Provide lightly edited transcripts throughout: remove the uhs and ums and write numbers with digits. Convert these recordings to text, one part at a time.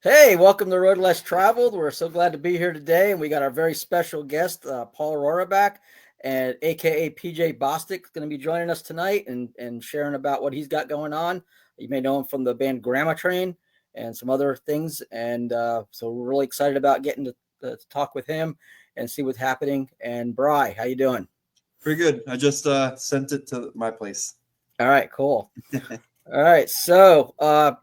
Hey, welcome to Road Less Traveled. We're so glad to be here today, and we got our very special guest, Paul Roraback, and AKA PJ Bostic, going to be joining us tonight and sharing about what he's got going on. You may know him from the band Grammatrain and some other things, and so we're really excited about getting to talk with him and see what's happening. And Bry, how you doing? Pretty good. I just sent it to my place. All right, cool. All right, so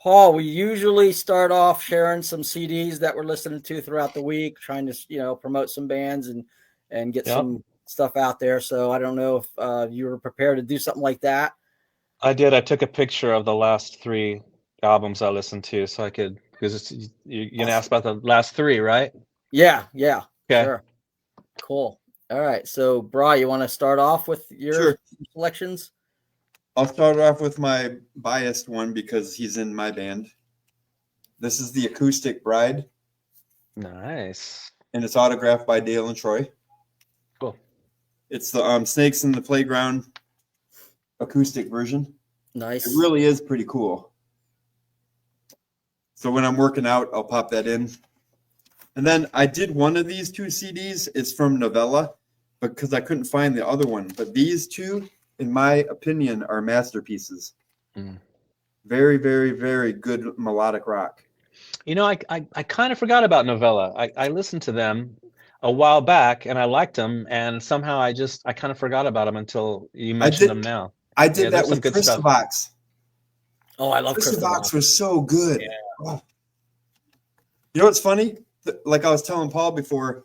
Paul, we usually start off sharing some CDs that we're listening to throughout the week, trying to promote some bands and get some stuff out there. So I don't know if you were prepared to do something like that. I did. I took a picture of the last 3 albums I listened to, so I could, because you're gonna ask about the last 3, right? Yeah, Okay. sure, cool. All right, so Bri, you want to start off with your selections? I'll start off with my biased one because he's in my band. This is the Acoustic Bride. Nice. And it's autographed by Dale and Troy. Cool. It's the Snakes in the Playground acoustic version. Nice. It really is pretty cool. So when I'm working out, I'll pop that in. And then I did one of these 2 CDs. It's from Novella, because I couldn't find the other one. But these 2, in my opinion, are masterpieces. Very, very, very good melodic rock. You know, I kind of forgot about Novella. I listened to them a while back, and I liked them, and somehow I kind of forgot about them until you mentioned them now. I did that with Christovox. Oh, I love Christovox. Was so good. Yeah. Oh. You know what's funny? Like I was telling Paul before,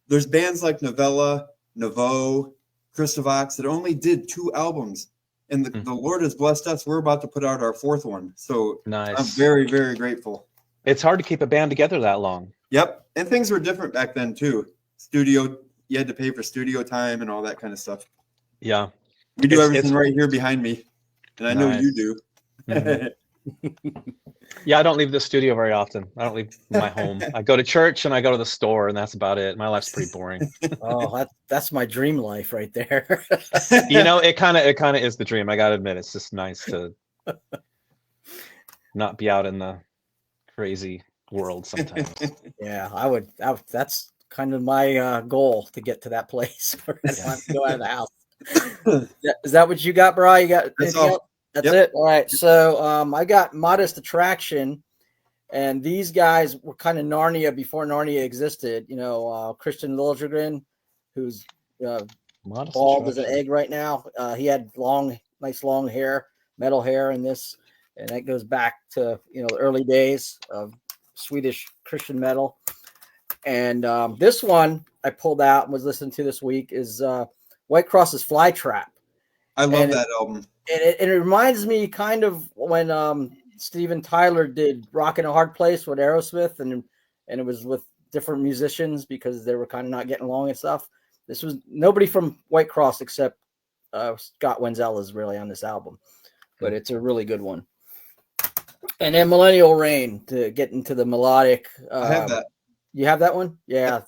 there's bands like Novella, Nouveau, Christovox that only did 2 albums, and the Lord has blessed us. We're about to put out our 4th one, so nice. I'm very, very grateful. It's hard to keep a band together that long. Yep, and things were different back then too. Studio, you had to pay for studio time and all that kind of stuff. Yeah, we do everything right here behind me, and I know you do. Yeah, I don't leave the studio very often. I don't leave my home. I go to church and I go to the store, and that's about it. My life's pretty boring. Oh, that's my dream life right there. You know, it kind of is the dream. I gotta admit, it's just nice to not be out in the crazy world sometimes. Yeah, that's kind of my goal, to get to that place where I don't have to go out of the house. Is that what you got, Bri? You got anything else? That's it. All right. So I got Modest Attraction, and these guys were kind of Narnia before Narnia existed. You know, Christian Lilligren, who's bald as an egg right now. He had nice long hair, metal hair in this, and that goes back to the early days of Swedish Christian metal. And this one I pulled out and was listening to this week is White Cross's Flytrap. I love that album. It reminds me kind of when Steven Tyler did Rockin' a Hard Place with Aerosmith, and it was with different musicians because they were kind of not getting along and stuff. This was nobody from White Cross except Scott Wenzel is really on this album, but it's a really good one. And then Millennial Rain, to get into the melodic. I have that. You have that one? Yeah.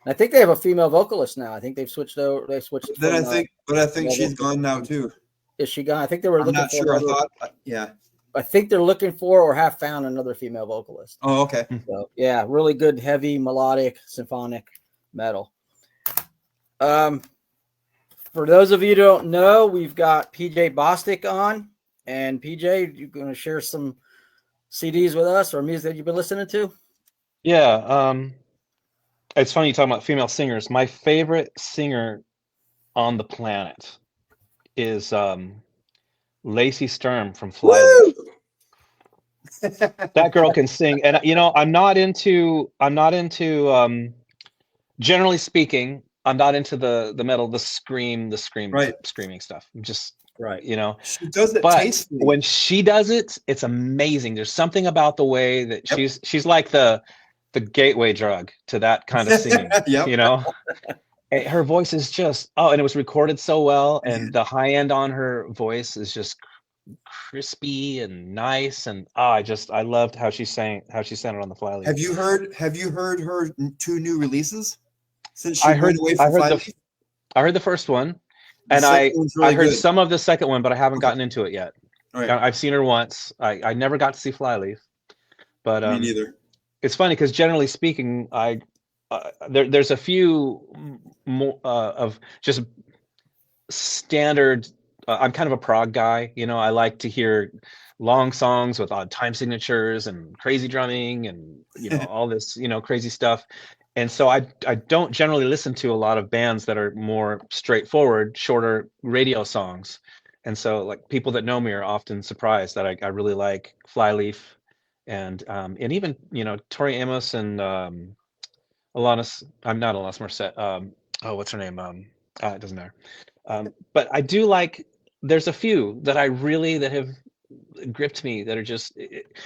I think they have a female vocalist now. I think they've switched over. They switched. Then I think she's gone now too. Is she gone? I think they were looking for. I'm not sure. Yeah. I think they're looking for or have found another female vocalist. Oh, okay. So yeah, really good, heavy, melodic, symphonic metal. For those of you who don't know, we've got PJ Bostic on, and PJ, you're going to share some CDs with us or music that you've been listening to. Yeah. It's funny you talking about female singers. My favorite singer on the planet is Lacey Sturm from Flyleaf. That girl can sing, and I'm not into generally speaking, I'm not into the metal, the screaming stuff. I'm just she does it tastefully. When she does it, it's amazing. There's something about the way that she's like the gateway drug to that kind of singing. Her voice is just and it was recorded so well, and the high end on her voice is just crispy and nice, and I loved how she sang it on the Flyleaf. Have you heard her 2 new releases since she went away from Flyleaf? I heard the first one, and I heard some of the second one, but I haven't gotten into it yet. Right. I've seen her once. I never got to see Flyleaf, But Me neither. it's funny because generally speaking, there's a few more of just standard. I'm kind of a prog guy, you know. I like to hear long songs with odd time signatures and crazy drumming and all this crazy stuff. And so I don't generally listen to a lot of bands that are more straightforward, shorter radio songs. And so like people that know me are often surprised that I really like Flyleaf and even Tori Amos and Alanis. I'm not Alanis Morissette. Oh, what's her name? It doesn't matter. But I do like. There's a few that that have gripped me that are just,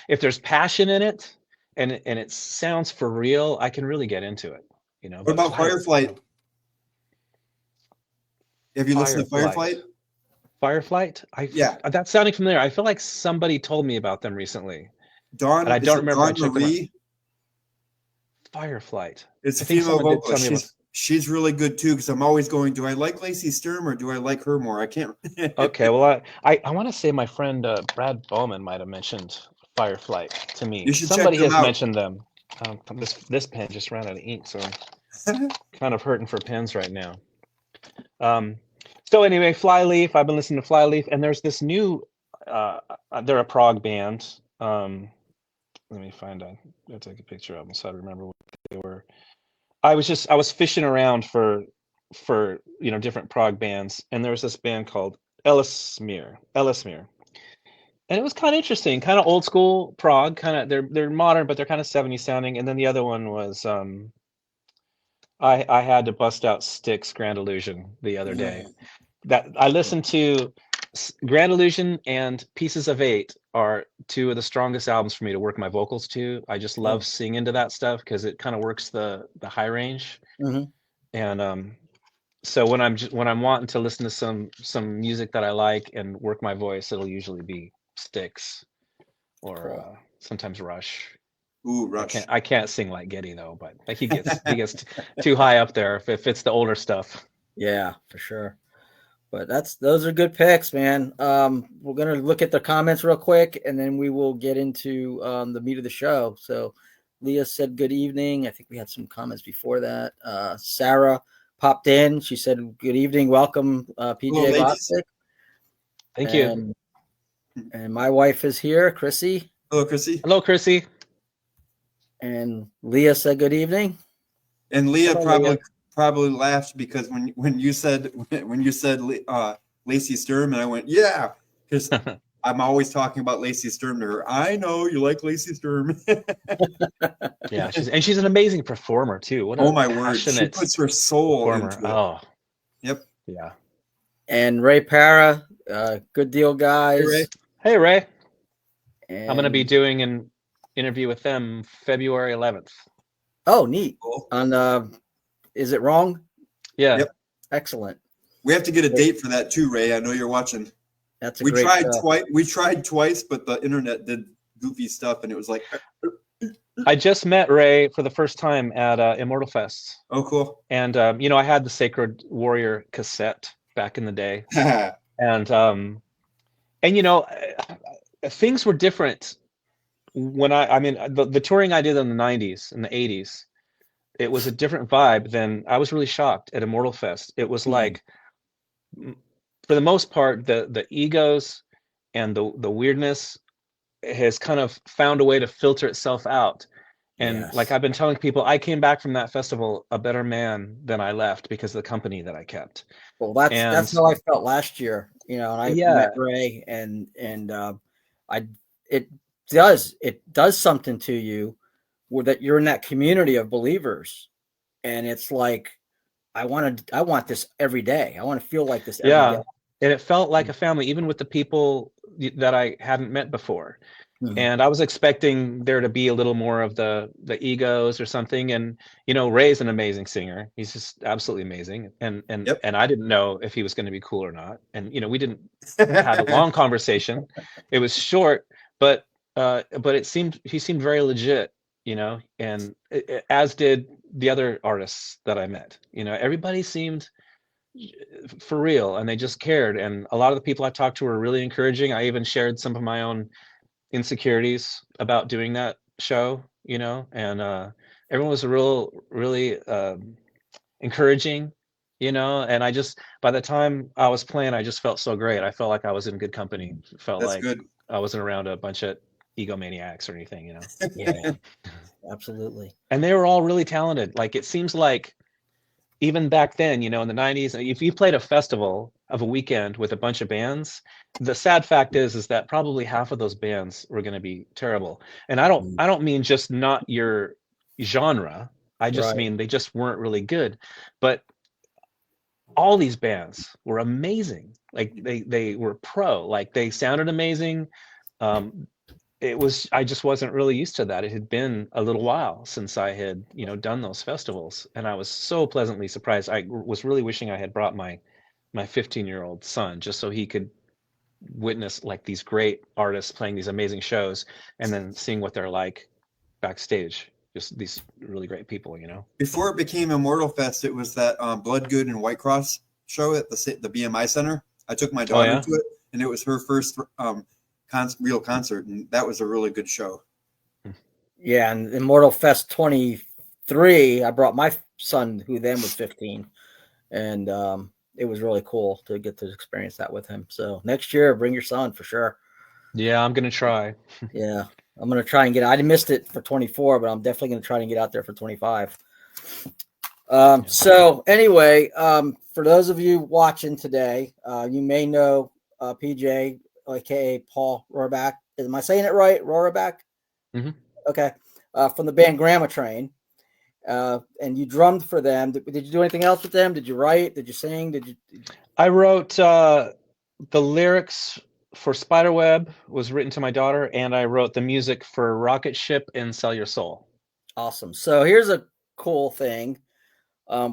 if there's passion in it and it sounds for real, I can really get into it. What about Fireflight? Have you listened to Fireflight? Fireflight? Yeah. That's sounding familiar. I feel like somebody told me about them recently. Dawn, I don't remember. Dawn Marie? Fireflight. It's a female vocalist. She's really good too, because I'm always going, do I like Lacey Sturm or do I like her more? I can't. Okay, well, I want to say my friend Brad Bowman might have mentioned Fireflight to me. You should Somebody check them has out. mentioned them. This pen just ran out of ink, so I'm kind of hurting for pens right now. So anyway, Flyleaf. I've been listening to Flyleaf, and there's this new. They're a prog band. Let me find. I'll take a picture of them so I remember what they were. I was fishing around for different prog bands, and there was this band called Ellesmere, and it was kind of interesting, kind of old school prog, kind of they're modern, but they're kind of 70s sounding. And then the other one was I had to bust out Styx Grand Illusion the other day. That I listened to. Grand Illusion and Pieces of Eight are two of the strongest albums for me to work my vocals to. I just love singing to that stuff because it kind of works the high range. Mm-hmm. And so when I'm wanting to listen to some music that I like and work my voice, it'll usually be Styx or sometimes Rush. Ooh, Rush. I can't sing like Geddy though, but he gets too high up there if it's the older stuff. Yeah, for sure. But those are good picks, man. We're gonna look at the comments real quick, and then we will get into the meat of the show. So, Leah said good evening. I think we had some comments before that. Sarah popped in. She said good evening, welcome, PJ Bostic. Thank you. And my wife is here, Chrissy. Hello, Chrissy. Hello, Chrissy. And Leah said good evening. And Leah probably laughed because when you said Lacey Sturm, and I went, yeah, because I'm always talking about Lacey Sturm to her. I know you like Lacey Sturm. Yeah, she's an amazing performer too. Oh my word, she puts her soul into it. Oh, yep. Yeah. And Ray Para, good deal, guys. Hey Ray. And I'm going to be doing an interview with them February 11th. Oh, neat. Cool. On Is It Wrong? Yeah. Yep. Excellent. We have to get a date for that too, Ray. I know you're watching. That's we tried twice. We tried twice, but the internet did goofy stuff, and it was like. I just met Ray for the first time at Immortal Fest. Oh, cool. And I had the Sacred Warrior cassette back in the day, and things were different when the touring I did in the 90s and the 80s. It was a different vibe than I was really shocked at Immortal Fest. It was like, for the most part, the egos and the weirdness has kind of found a way to filter itself out. And like I've been telling people, I came back from that festival a better man than I left because of the company that I kept. Well, that's how I felt last year, and I met Ray, and it does something to you. That you're in that community of believers, and it's like I want this every day. I want to feel like this every day. And it felt like a family, even with the people that I hadn't met before. Mm-hmm. And I was expecting there to be a little more of the egos or something. And Ray's an amazing singer. He's just absolutely amazing. And I didn't know if he was going to be cool or not. And we didn't have a long conversation. It was short, but he seemed very legit. And as did the other artists that I met. Everybody seemed for real, and they just cared. And a lot of the people I talked to were really encouraging. I even shared some of my own insecurities about doing that show, and everyone was really encouraging, and by the time I was playing, I just felt so great. I felt like I was in good company. Felt That's like good. I wasn't around a bunch of egomaniacs or anything, Yeah, absolutely. And they were all really talented. Like, it seems like even back then, in the 90s, if you played a festival of a weekend with a bunch of bands, the sad fact is that probably half of those bands were going to be terrible. And I don't mean just not your genre. I just mean they just weren't really good. But all these bands were amazing. Like, they were pro. Like, they sounded amazing. I just wasn't really used to that. It had been a little while since I had, done those festivals, and I was so pleasantly surprised. I was really wishing I had brought my 15-year-old son, just so he could witness like these great artists playing these amazing shows, and then seeing what they're like backstage. Just these really great people, Before it became Immortal Fest, it was that Blood Good and White Cross show at the BMI Center. I took my daughter to it, and it was her first real concert, and that was a really good show. Yeah, and Immortal Fest 23, I brought my son, who then was 15, and it was really cool to get to experience that with him. So next year, bring your son for sure. Yeah, I'm gonna try. Yeah, I'm gonna try and get. I missed it for 24, but I'm definitely gonna try and get out there for 25. So anyway, for those of you watching today, you may know PJ, aka Paul Roraback. Am I saying it right? Roraback? Mm-hmm. Okay. From the band Grammatrain. And you drummed for them. Did you do anything else with them? Did you write? Did you sing? I wrote the lyrics for Spiderweb was written to my daughter, and I wrote the music for Rocket Ship and Sell Your Soul. Awesome. So here's a cool thing.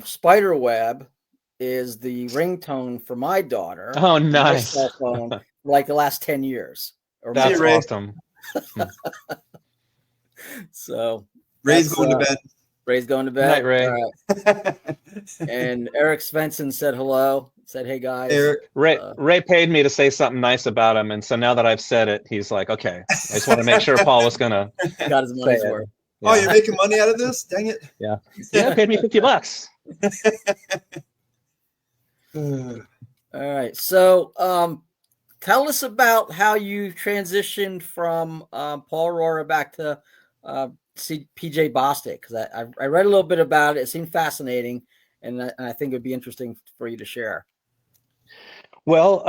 Spiderweb is the ringtone for my daughter. Oh, nice. My cell phone, like the last 10 years. That's awesome. So Ray's going to bed. Ray's going to bed. Night, Ray. All right. And Eric Svensson said hello. Said, hey guys. Eric. Ray paid me to say something nice about him, and so now that I've said it, he's like, okay. I just want to make sure Paul was gonna got his money's worth. Yeah. Oh, you're making money out of this? Dang it. Yeah. Yeah, paid me $50. All right. So tell us about how you transitioned from Paul Roraback to PJ Bostic, because I read a little bit about it. It seemed fascinating, and I think it would be interesting for you to share. Well,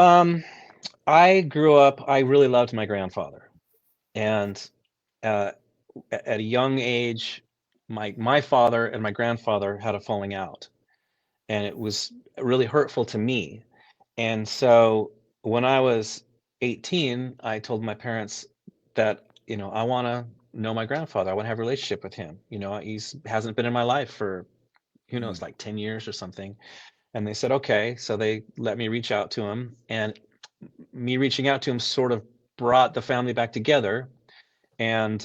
I grew up, I really loved my grandfather. And at a young age, my father and my grandfather had a falling out. And it was really hurtful to me. And so when I was 18, I told my parents that, I want to know my grandfather. I want to have a relationship with him. He hasn't been in my life for, who knows, like 10 years or something. And they said, okay. So they let me reach out to him, and me reaching out to him sort of brought the family back together. And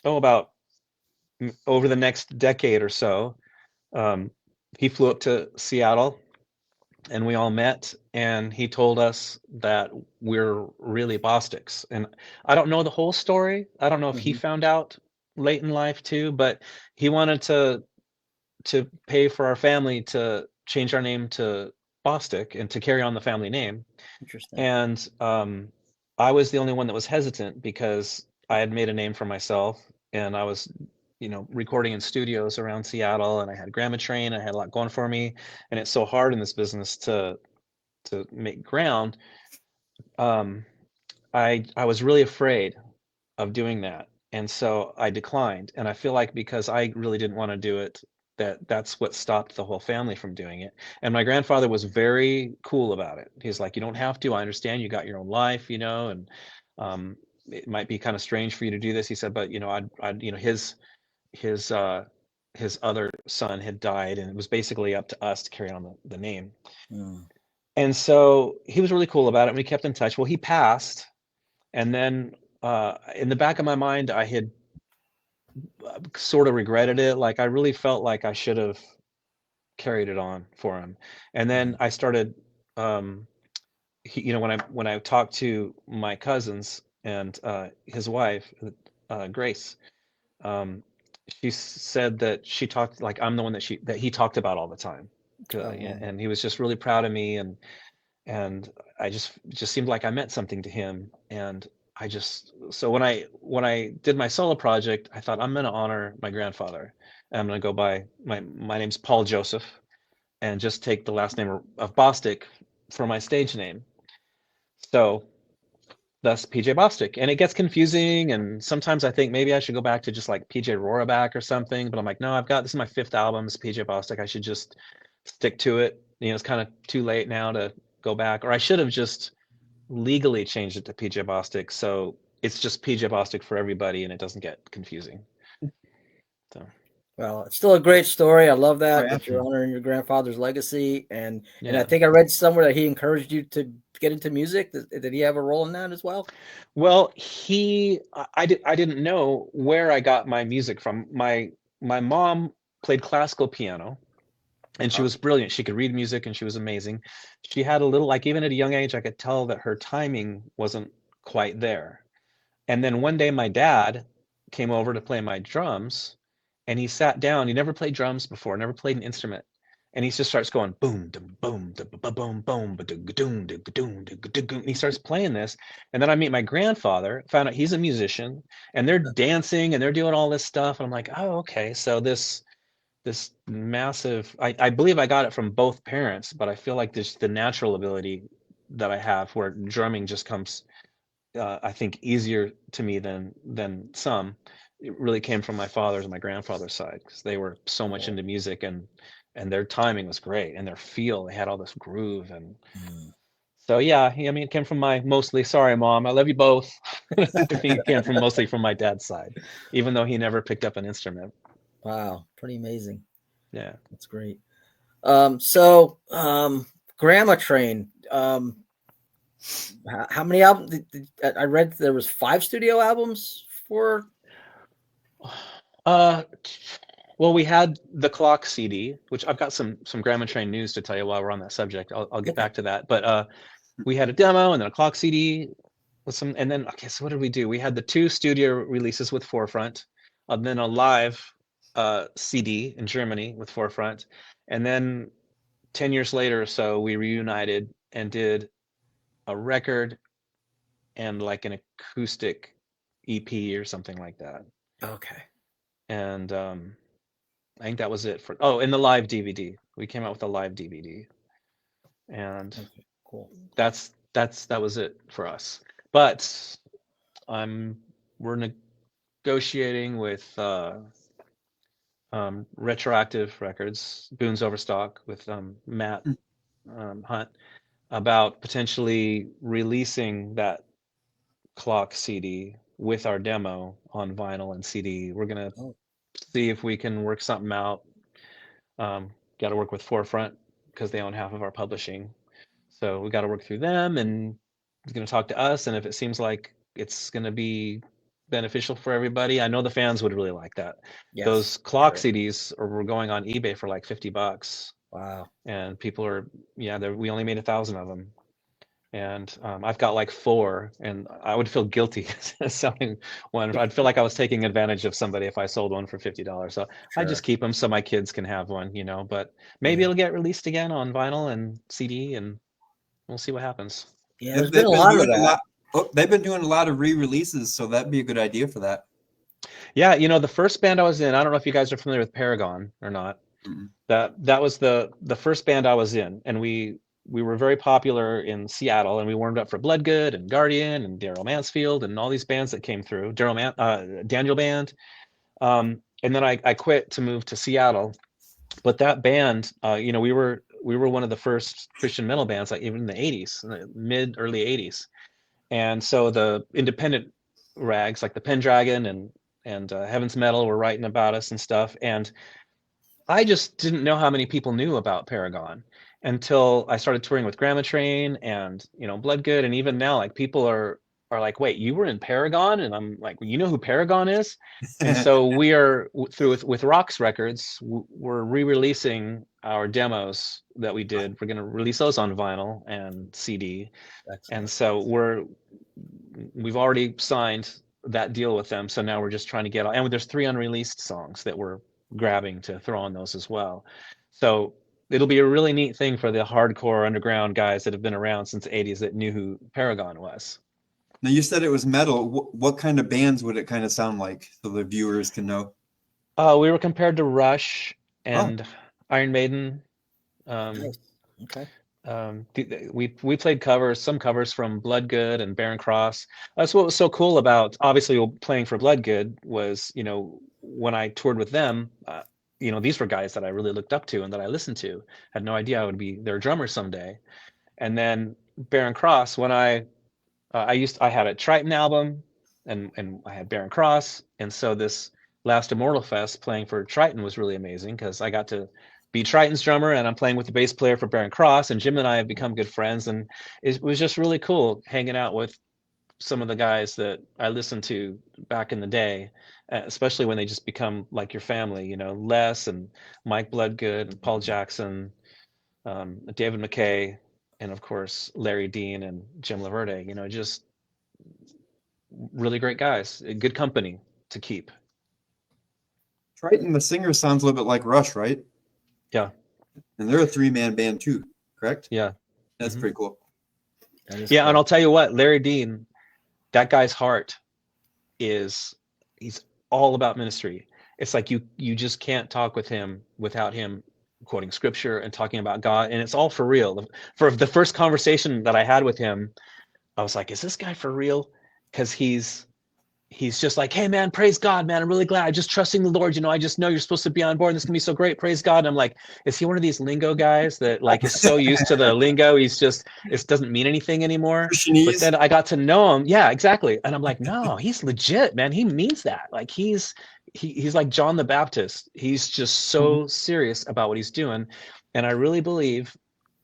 about over the next decade or so, he flew up to Seattle, and we all met, and he told us that we're really Bostics. And I don't know the whole story. I don't know if he found out late in life too, but he wanted to pay for our family to change our name to Bostic and to carry on the family name. Interesting. And I was the only one that was hesitant, because I had made a name for myself, and I was, recording in studios around Seattle, and I had Grammatrain. I had a lot going for me, and it's so hard in this business to make ground. I was really afraid of doing that, and so I declined. And I feel like because I really didn't want to do it, that's what stopped the whole family from doing it. And my grandfather was very cool about it. He's like, you don't have to. I understand you got your own life, and it might be kind of strange for you to do this. He said, but his other son had died, and it was basically up to us to carry on the name. And so he was really cool about it, and we kept in touch. Well, he passed, and then in the back of my mind, I had sort of regretted it. Like, I really felt like I should have carried it on for him. And then I started, when I talked to my cousins and his wife, Grace. She said that she talked like I'm the one that he talked about all the time, and he was just really proud of me, and I just it just seemed like I meant something to him, and so when I did my solo project, I thought I'm going to honor my grandfather. I'm going to go by my name's Paul Joseph, and just take the last name of Bostic for my stage name. So thus PJ Bostic. And it gets confusing, and sometimes I think maybe I should go back to just like PJ Roraback or something, but I'm like, no, this is my 5th album, it's PJ Bostic. I should just stick to it. It's kind of too late now to go back, or I should have just legally changed it to PJ Bostic, so it's just PJ Bostic for everybody and it doesn't get confusing. So well, it's still a great story. I love that you're honoring your grandfather's legacy, and I think I read somewhere that he encouraged you to get into music. Did he have a role in that as well? Well, I didn't know where I got my music from. My mom played classical piano, and she was brilliant. She could read music, and she was amazing. She had a little, like, even at a young age, I could tell that her timing wasn't quite there. And then one day my dad came over to play my drums, and he sat down. He never played drums before, never played an instrument. And he just starts going boom, boom, boom, boom, boom, boom. He starts playing this. And then I meet my grandfather, found out he's a musician, and they're dancing and they're doing all this stuff. And I'm like, oh, okay. So this massive, I believe I got it from both parents, but I feel like this the natural ability that I have where drumming just comes I think easier to me than some. It really came from my father's and my grandfather's side, because they were so much into music, and their timing was great, and their feel, they had all this groove, and so yeah, I mean, it came from mostly, sorry mom, I love you both. I think it came mostly from my dad's side, even though he never picked up an instrument. Wow, pretty amazing. Yeah, that's great. Grammatrain, how many albums? I read there was 5 studio albums for. Well, we had the Clock CD, which I've got some Grammatrain news to tell you while we're on that subject. I'll get back to that. But we had a demo and then a Clock CD with some, and then so what did we do? We had the 2 studio releases with Forefront, and then a live CD in Germany with Forefront, and then 10 years later or so, we reunited and did a record and like an acoustic EP or something like that. Okay. And I think that was it for. And the live DVD. We came out with a live DVD, and cool. That was it for us. But we're negotiating with Retroactive Records, Boone's Overstock, with Matt Hunt, about potentially releasing that Clock CD with our demo on vinyl and CD. We're gonna see if we can work something out. Got to work with Forefront because they own half of our publishing, so we got to work through them, and he's going to talk to us, and if it seems like it's going to be beneficial for everybody, I know the fans would really like that. Yes, those Clock CDs were going on eBay for like $50. Wow. And people are, we only made 1,000 of them, and I've got like 4, and I would feel guilty selling one. I'd feel like I was taking advantage of somebody if I sold one for $50. So I just keep them so my kids can have one, but maybe it'll get released again on vinyl and CD, and we'll see what happens. Yeah, there's been a lot of that. They've been doing a lot of re-releases, so that'd be a good idea for that. Yeah, the first band I was in, I don't know if you guys are familiar with Paragon or not. Mm-hmm. That was the first band I was in, and we were very popular in Seattle, and we warmed up for Bloodgood and Guardian and Daryl Mansfield and all these bands that came through. Daniel Band, and then I quit to move to Seattle. But that band, we were one of the first Christian metal bands, like even in the '80s, early '80s, and so the independent rags like the Pendragon and Heaven's Metal were writing about us and stuff, and I just didn't know how many people knew about Paragon until I started touring with Grammatrain and Bloodgood, and even now, like, people are like, wait, you were in Paragon? And I'm like, well, you know who Paragon is? And so we are through with Rox Records, we're re-releasing our demos that we did. We're going to release those on vinyl and CD. And so we've already signed that deal with them. So now we're just trying to get, and there's 3 unreleased songs that we're grabbing to throw on those as well. So it'll be a really neat thing for the hardcore underground guys that have been around since the 80s that knew who Paragon was. Now, you said it was metal. What kind of bands would it kind of sound like, so the viewers can know? We were compared to Rush and Iron Maiden. Okay. We played some covers from Bloodgood and Barren Cross. That's what was so cool about, obviously, playing for Bloodgood was, when I toured with them, these were guys that I really looked up to and that I listened to. Had no idea I would be their drummer someday. And then Barren Cross, when I had a Triton album and I had Barren Cross, and so this last Immortal Fest playing for Triton was really amazing because I got to be Triton's drummer and I'm playing with the bass player for Barren Cross, and Jim and I have become good friends, and it was just really cool hanging out with some of the guys that I listened to back in the day, especially when they just become like your family, Les and Mike Bloodgood and Paul Jackson, David McKay, and of course Larry Dean and Jim Laverde, just really great guys, good company to keep. Triton, the singer, sounds a little bit like Rush, right? Yeah. And they're a 3-man band too, correct? Yeah. That's pretty cool. Yeah, cool. And I'll tell you what, Larry Dean, that guy's heart he's all about ministry. It's like you just can't talk with him without him quoting scripture and talking about God, and it's all for real. For the first conversation that I had with him, I was like, is this guy for real? Because he's just like, hey man, praise God, man, I'm really glad. I'm just trusting the Lord. I just know you're supposed to be on board and this can be so great. Praise God. And I'm like, is he one of these lingo guys that like is so used to the lingo, it doesn't mean anything anymore? But then I got to know him. Yeah, exactly. And I'm like, no, he's legit, man. He means that. Like he's like John the Baptist. He's just so serious about what he's doing. And I really believe,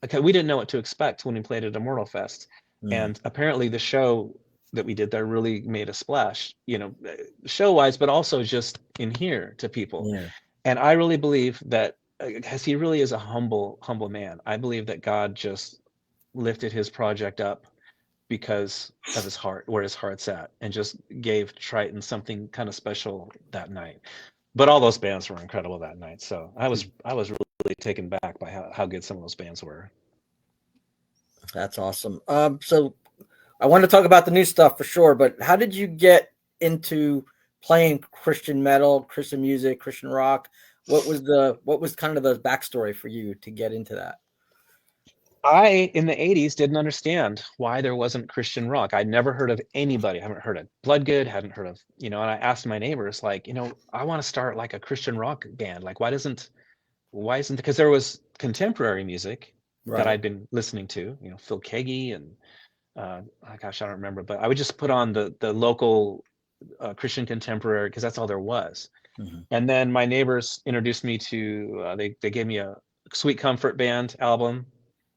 okay, we didn't know what to expect when we played at Immortal Fest. And apparently the show that we did there really made a splash, show wise, but also just in here to people. Yeah. And I really believe that because he really is a humble man. I believe that God just lifted his project up because of his heart, where his heart's at, and just gave Triton something kind of special that night. But all those bands were incredible that night. So I was really taken back by how good some of those bands were. That's awesome. So I want to talk about the new stuff for sure, but how did you get into playing Christian metal, Christian music, Christian rock? What was kind of the backstory for you to get into that? I, in the 80s, didn't understand why there wasn't Christian rock. I'd never heard of anybody. I haven't heard of Bloodgood, hadn't heard of, and I asked my neighbors, like, I want to start like a Christian rock band. Like, why isn't, because there was contemporary music that I'd been listening to, Phil Keaggy and, gosh, I don't remember, but I would just put on the local Christian contemporary because that's all there was. Mm-hmm. And then my neighbors introduced me to, they gave me a Sweet Comfort band album,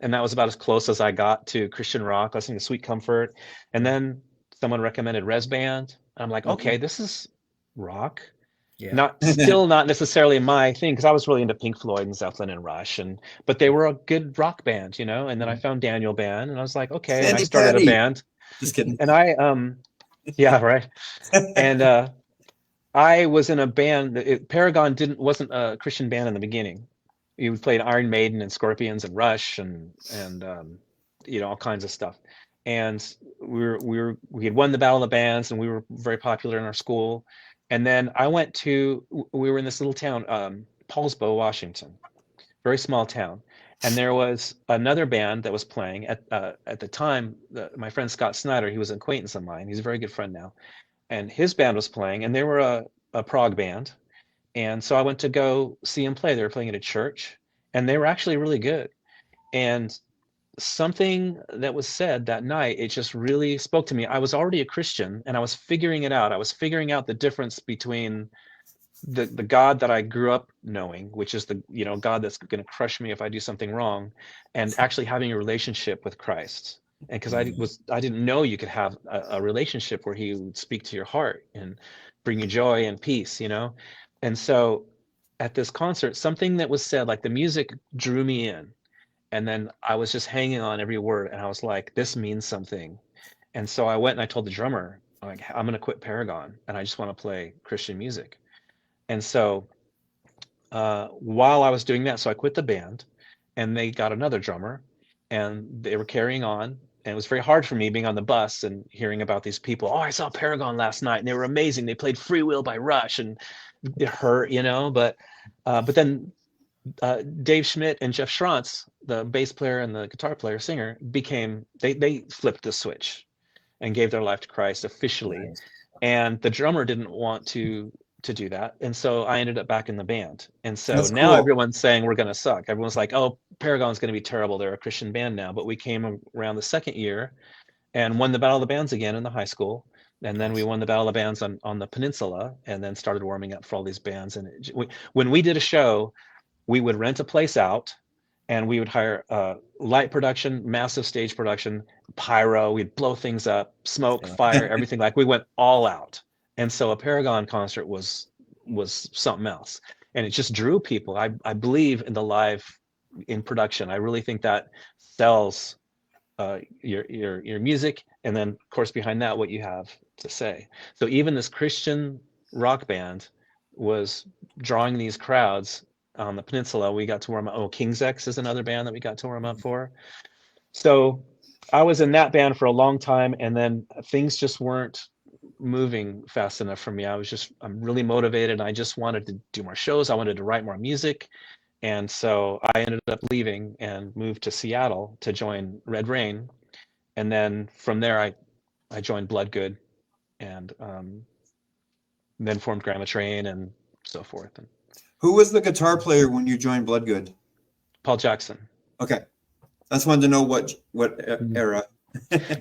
and that was about as close as I got to Christian rock, listening to Sweet Comfort. And then someone recommended Res Band. And I'm like, okay, this is rock. Yeah. Still not necessarily my thing, because I was really into Pink Floyd and Zeppelin and Rush, but they were a good rock band, and then I found Daniel Band and I was like, okay, and I started a band. Just kidding. And I yeah, right. And I was in a band. Paragon wasn't a Christian band in the beginning. We played Iron Maiden and Scorpions and Rush and all kinds of stuff. And we had won the Battle of the Bands, and we were very popular in our school. And then we were in this little town, Paulsbo, Washington, very small town. And there was another band that was playing at the time. My friend Scott Snyder, he was an acquaintance of mine. He's a very good friend now. And his band was playing, and they were a prog band. And so I went to go see them play. They were playing at a church, and they were actually really good. And something that was said that night, it just really spoke to me. I was already a Christian, and I was figuring it out. I was figuring out the difference between the God that I grew up knowing, which is the God that's going to crush me if I do something wrong, and actually having a relationship with Christ. And because I didn't know you could have a relationship where he would speak to your heart and bring you joy and peace, And so at this concert, something that was said, like the music drew me in. And then I was just hanging on every word, and I was like, this means something. And so I went and I told the drummer, like, I'm going to quit Paragon and I just want to play Christian music. And so while I was doing that, so I quit the band, and they got another drummer, and they were carrying on. And it was very hard for me being on the bus and hearing about these people. Oh, I saw Paragon last night and they were amazing. They played Free Will by Rush, and it hurt, you know. But then Dave Schmidt and Jeff Schrantz, the bass player and the guitar player, singer, they flipped the switch and gave their life to Christ officially. Nice. And the drummer didn't want to do that. And so I ended up back in the band. And so That's now cool. everyone's saying we're going to suck. Everyone's like, oh, Paragon's going to be terrible. They're a Christian band now. But we came around the second year and won the Battle of the Bands again in the high school. And then we won the Battle of the Bands on the peninsula, and then started warming up for all these bands. And when we did a show, we would rent a place out, and we would hire light production, massive stage production, pyro. We'd blow things up, smoke, fire, everything. Like, we went all out. And so a Paragon concert was something else, and it just drew people. I believe in the live in production. I really think that sells your music, and then of course behind that what you have to say. So even this Christian rock band was drawing these crowds on the peninsula. We got to warm up. Oh, King's X is another band that we got to warm up for. So I was in that band for a long time, and then things just weren't moving fast enough for me. I'm really motivated. I just wanted to do more shows. I wanted to write more music. And so I ended up leaving and moved to Seattle to join Red Rain. And then from there, I joined Bloodgood, and then formed Grammatrain and so forth. And who was the guitar player when you joined Bloodgood? Paul Jackson. Okay. I just wanted to know what era.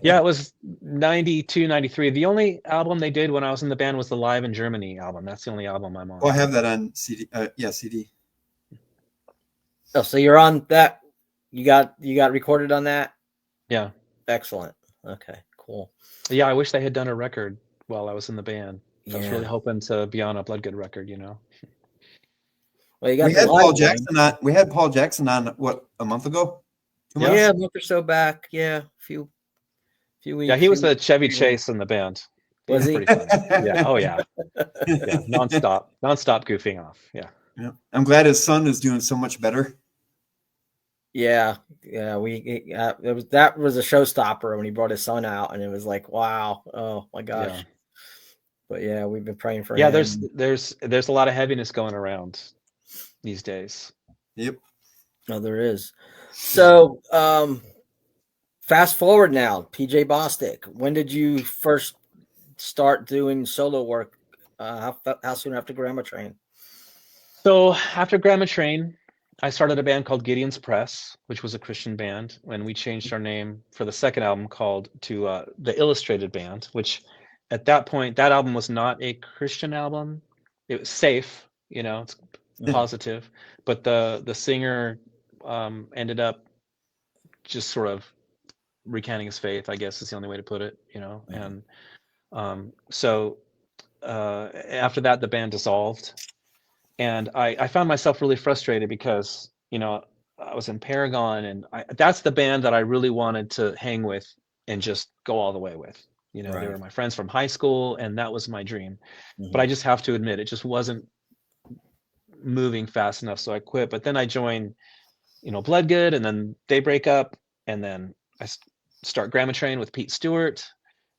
Yeah, it was 92, 93. The only album they did when I was in the band was the Live in Germany album. That's the only album I'm on. Oh, I have that on CD. CD. Oh, so you're on that. You got recorded on that? Yeah. Excellent. Okay, cool. Yeah, I wish they had done a record while I was in the band. Yeah. I was really hoping to be on a Bloodgood record, you know. Well, we had Paul Jackson on. We had Paul Jackson on what, a month ago? 2 months? Yeah, a month or so back. Yeah, a few weeks. Yeah, he was the Chevy Chase in the band. Was he? Pretty fun. Yeah. Oh yeah. Yeah. Nonstop goofing off. Yeah. Yeah. I'm glad his son is doing so much better. Yeah. That was a showstopper when he brought his son out, and it was like, wow, oh my gosh. Yeah. But yeah, we've been praying for him. Yeah, there's a lot of heaviness going around these days. Yep. No, there is. So, fast forward now, PJ Bostic. When did you first start doing solo work? How soon after Grammatrain? So after Grammatrain, I started a band called Gideon's Press, which was a Christian band, and we changed our name for the second album to the Illustrated Band, which at that point, that album was not a Christian album. It was safe, you know, it's positive, but the singer ended up just sort of recanting his faith, I guess is the only way to put it, you know. And so after that, the band dissolved, and I found myself really frustrated because, you know, I was in Paragon, and that's the band that I really wanted to hang with and just go all the way with. You know, they were my friends from high school, and that was my dream. But I just have to admit, it just wasn't moving fast enough, so I quit. But then I joined, you know, Bloodgood, and then they break up, and then I start Grammatrain with Pete Stewart,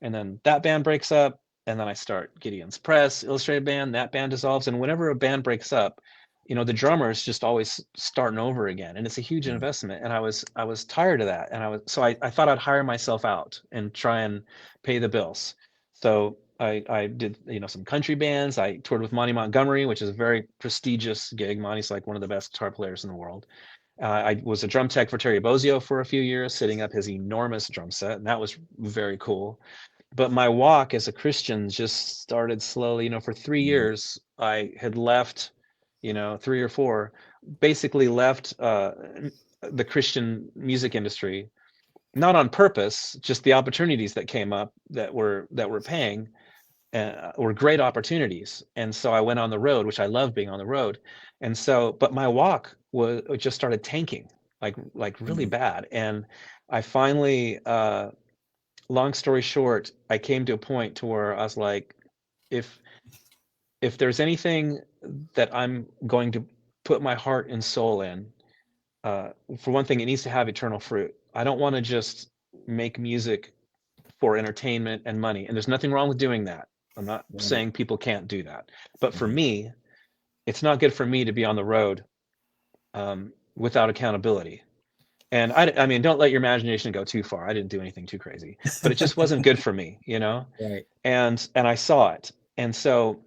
and then that band breaks up, and then I start Gideon's Press, Illustrated Band, that band dissolves, and whenever a band breaks up, you know, the drummer is just always starting over again, and it's a huge investment, and I was tired of that, and I thought I'd hire myself out and try and pay the bills. So I did, you know, some country bands. I toured with Monty Montgomery, which is a very prestigious gig. Monty's like one of the best guitar players in the world. I was a drum tech for Terry Bozzio for a few years, setting up his enormous drum set, and that was very cool. But my walk as a Christian just started slowly. You know, for 3 years, I had left, you know, 3 or 4, basically left the Christian music industry, not on purpose, just the opportunities that came up that were paying were great opportunities. And so I went on the road, which I love being on the road. And so, but my walk just started tanking, like really bad. And I finally long story short, I came to a point to where I was like, if there's anything that I'm going to put my heart and soul in, for one thing, it needs to have eternal fruit. I don't want to just make music for entertainment and money. And there's nothing wrong with doing that. I'm not saying people can't do that. But for me, it's not good for me to be on the road without accountability. And I mean, don't let your imagination go too far. I didn't do anything too crazy, but it just wasn't good for me, you know? Right. And I saw it. And so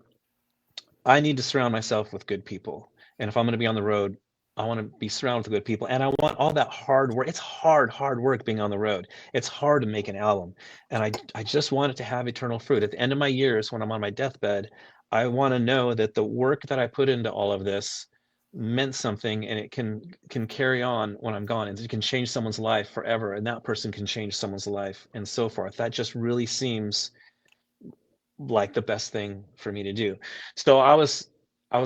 I need to surround myself with good people. And if I'm going to be on the road, I want to be surrounded with good people. And I want all that hard work. It's hard work being on the road. It's hard to make an album. And I just want it to have eternal fruit. At the end of my years, when I'm on my deathbed, I want to know that the work that I put into all of this meant something, and it can carry on when I'm gone, and it can change someone's life forever, and that person can change someone's life, and so forth. That just really seems like the best thing for me to do. So I was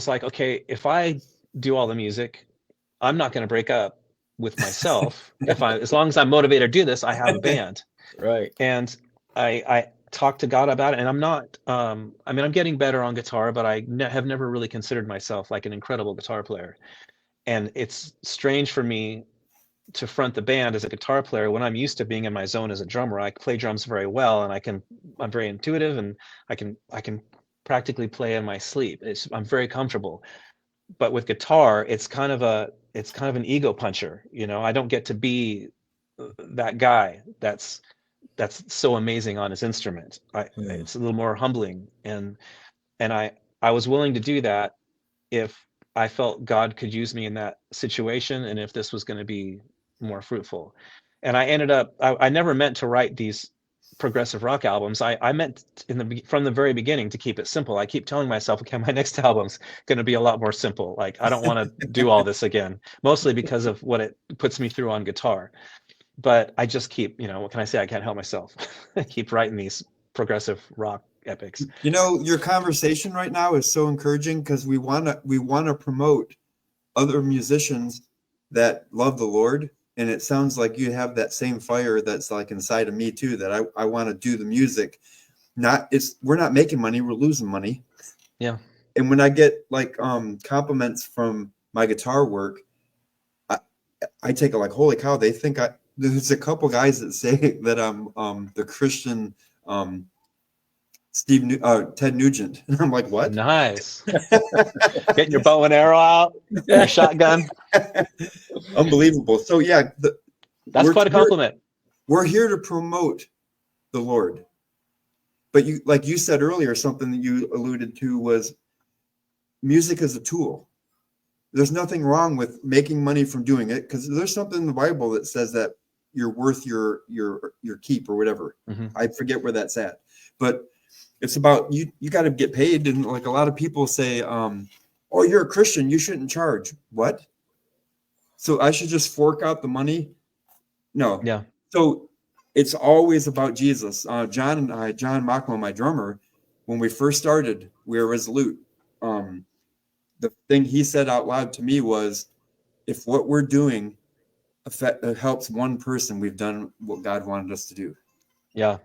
like, okay, if I do all the music, I'm not going to break up with myself. As long as I'm motivated to do this, I have a band. Right. And I talked to God about it, and I'm not, I mean, I'm getting better on guitar, but I have never really considered myself like an incredible guitar player. And it's strange for me to front the band as a guitar player when I'm used to being in my zone as a drummer. I play drums very well, and I'm very intuitive, and I can practically play in my sleep. I'm very comfortable. But with guitar, it's kind of an ego puncher, you know. I don't get to be that guy that's so amazing on his instrument. It's a little more humbling, and I was willing to do that if I felt God could use me in that situation, and if this was going to be more fruitful. And I ended up, I never meant to write these progressive rock albums. I meant from the very beginning to keep it simple. I keep telling myself, okay, my next album's going to be a lot more simple. Like, I don't want to do all this again, mostly because of what it puts me through on guitar. But I just keep, you know, what can I say? I can't help myself. I keep writing these progressive rock epics. You know, your conversation right now is so encouraging, because we want to promote other musicians that love the Lord. And it sounds like you have that same fire that's like inside of me too, that I want to do the music. We're not making money, we're losing money. Yeah. And when I get like compliments from my guitar work, I take it like, holy cow, they think there's a couple guys that say that I'm the Christian Ted Nugent. And I'm like, what? Nice. Getting your bow and arrow out, your shotgun. Unbelievable. So yeah, that's quite a compliment. We're here to promote the Lord. But like you said earlier, something that you alluded to was music is a tool. There's nothing wrong with making money from doing it, because there's something in the Bible that says that you're worth your keep or whatever. Mm-hmm. I forget where that's at. But it's about you got to get paid. And like a lot of people say, oh, you're a Christian, you shouldn't charge. What? So I should just fork out the money? No. Yeah. So it's always about Jesus. John Mockmo, my drummer, when we first started, we were resolute. The thing he said out loud to me was, if what we're doing helps one person, we've done what God wanted us to do. Yeah.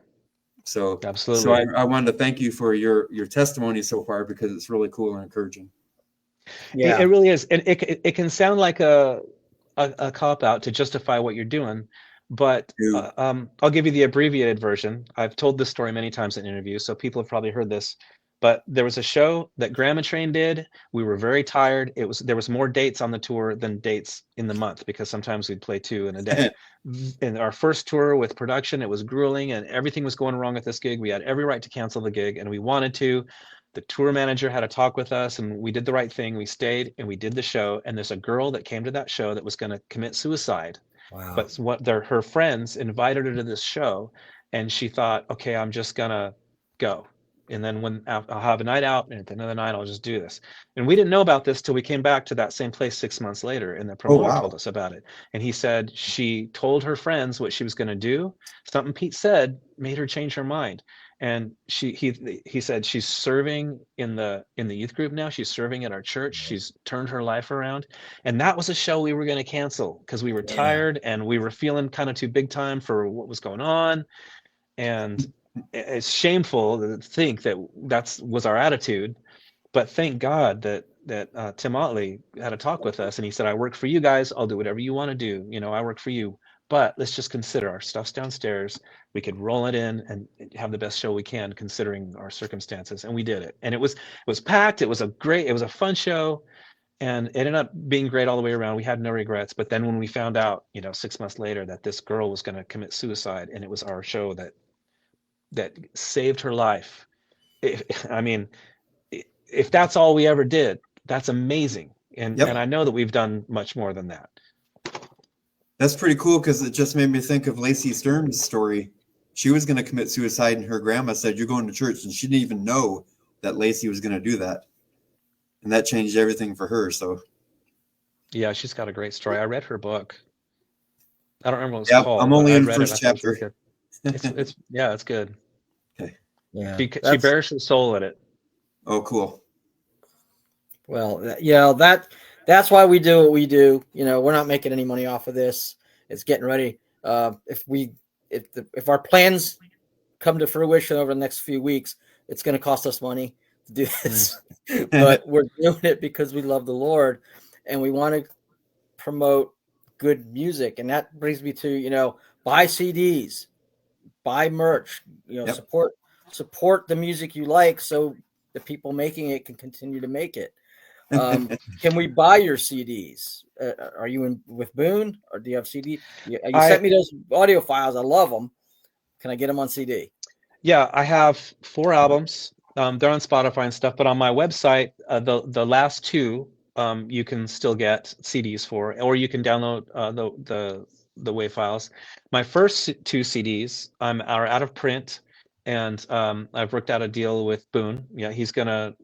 So absolutely. So I wanted to thank you for your testimony so far, because it's really cool and encouraging. Yeah, it really is. And it can sound like a cop out to justify what you're doing, but I'll give you the abbreviated version. I've told this story many times in interviews, so people have probably heard this. But there was a show that Grammatrain did. We were very tired. There was more dates on the tour than dates in the month, because sometimes we'd play 2 in a day. In our first tour with production, it was grueling, and everything was going wrong at this gig. We had every right to cancel the gig, and we wanted to. The tour manager had a talk with us, and we did the right thing. We stayed and we did the show. And there's a girl that came to that show that was going to commit suicide. Wow. But her friends invited her to this show, and she thought, okay, I'm just going to go. And then when I'll have a night out, and another night I'll just do this. And we didn't know about this till we came back to that same place 6 months later, and the promoter told us about it. And he said she told her friends what she was going to do. Something Pete said made her change her mind. And he said she's serving in the youth group now. She's serving at our church. She's turned her life around. And that was a show we were going to cancel because we were tired and we were feeling kind of too big time for what was going on. And it's shameful to think that was our attitude, but thank God that Tim Otley had a talk with us, and he said, I work for you guys. I'll do whatever you want to do. I work for you, but let's just consider our stuff's downstairs. We could roll it in and have the best show we can considering our circumstances. And we did it. And it was packed. It was a fun show. And it ended up being great all the way around. We had no regrets. But then when we found out, 6 months later, that this girl was going to commit suicide, and it was our show that saved her life. If that's all we ever did, that's amazing. And I know that we've done much more than that. That's pretty cool, because it just made me think of Lacey Sturm's story. She was going to commit suicide, and her grandma said, you're going to church. And she didn't even know that Lacey was going to do that. And that changed everything for her. So, yeah, she's got a great story. I read her book. I don't remember what it's called. I'm only in the first chapter. It's good. Okay. Yeah, she bears her soul in it. Oh, cool. Well, that's why we do what we do. We're not making any money off of this. It's getting ready. If our plans come to fruition over the next few weeks, it's going to cost us money to do this. But we're doing it because we love the Lord, and we want to promote good music. And that brings me to, buy CDs, buy merch, support the music you like, so the people making it can continue to make it. Can we buy your CDs? Are you with Boone, or do you have CD? You sent me those audio files. I love them. Can I get them on CD? Yeah, I have 4 albums. They're on Spotify and stuff, but on my website, the last 2 you can still get CDs for, or you can download the WAV files. My first 2 CDs are out of print, and I've worked out a deal with Boone. Yeah, he's gonna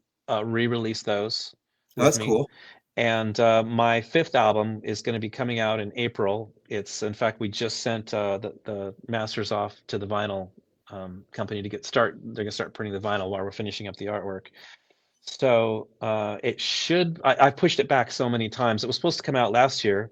re-release those. That's cool. And my 5th album is going to be coming out in April. In fact, we just sent the masters off to the vinyl company to they're going to start printing the vinyl while we're finishing up the artwork. So I pushed it back so many times. It was supposed to come out last year,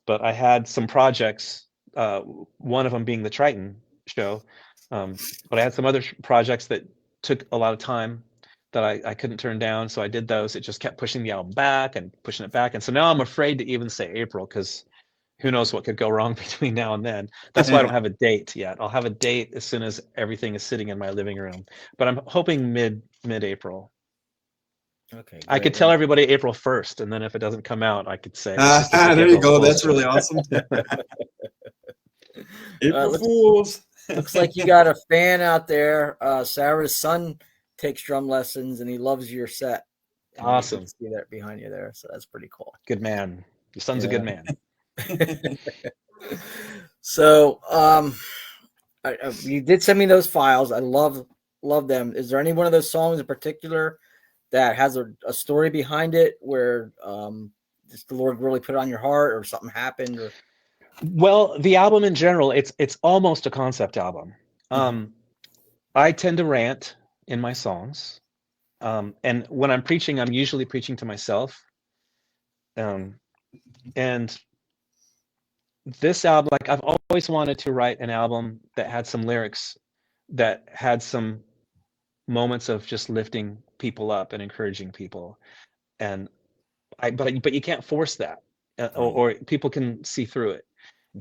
but I had some projects, one of them being the Triton show. But I had some other projects that took a lot of time that I couldn't turn down. So I did those. It just kept pushing the album back and pushing it back. And so now I'm afraid to even say April, because who knows what could go wrong between now and then. That's why I don't have a date yet. I'll have a date as soon as everything is sitting in my living room. But I'm hoping mid-April. Okay. I could tell everybody April 1st, and then if it doesn't come out, I could say. There you go. That's really awesome. April Fools. Looks like you got a fan out there. Sarah's son takes drum lessons, and he loves your set. And awesome. You can see that behind you there, so that's pretty cool. Good man. Your son's a good man. So, you did send me those files. I love them. Is there any one of those songs in particular that has a story behind it, where just the Lord really put it on your heart, or something happened? Or... Well, the album in general, it's almost a concept album. I tend to rant in my songs, and when I'm preaching, I'm usually preaching to myself. And this album, like, I've always wanted to write an album that had some lyrics that had some moments of just lifting people up and encouraging people. But you can't force that, or people can see through it.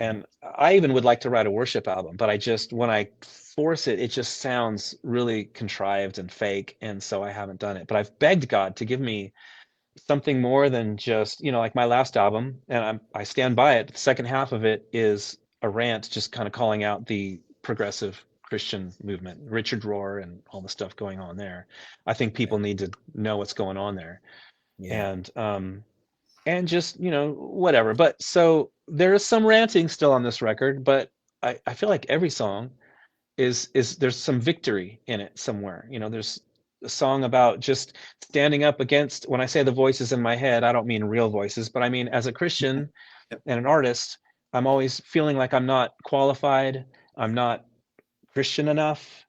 And I even would like to write a worship album, but when I force it, it just sounds really contrived and fake. And so I haven't done it, but I've begged God to give me something more than just, like my last album. And I stand by it. The second half of it is a rant, just kind of calling out the progressive Christian movement, Richard Rohr, and all the stuff going on there. I think people need to know what's going on there. Yeah. And just, whatever. But so there is some ranting still on this record, but I feel like every song is there's some victory in it somewhere. There's a song about just standing up against, when I say the voices in my head, I don't mean real voices, but I mean, as a Christian and an artist, I'm always feeling like I'm not qualified. I'm not Christian enough.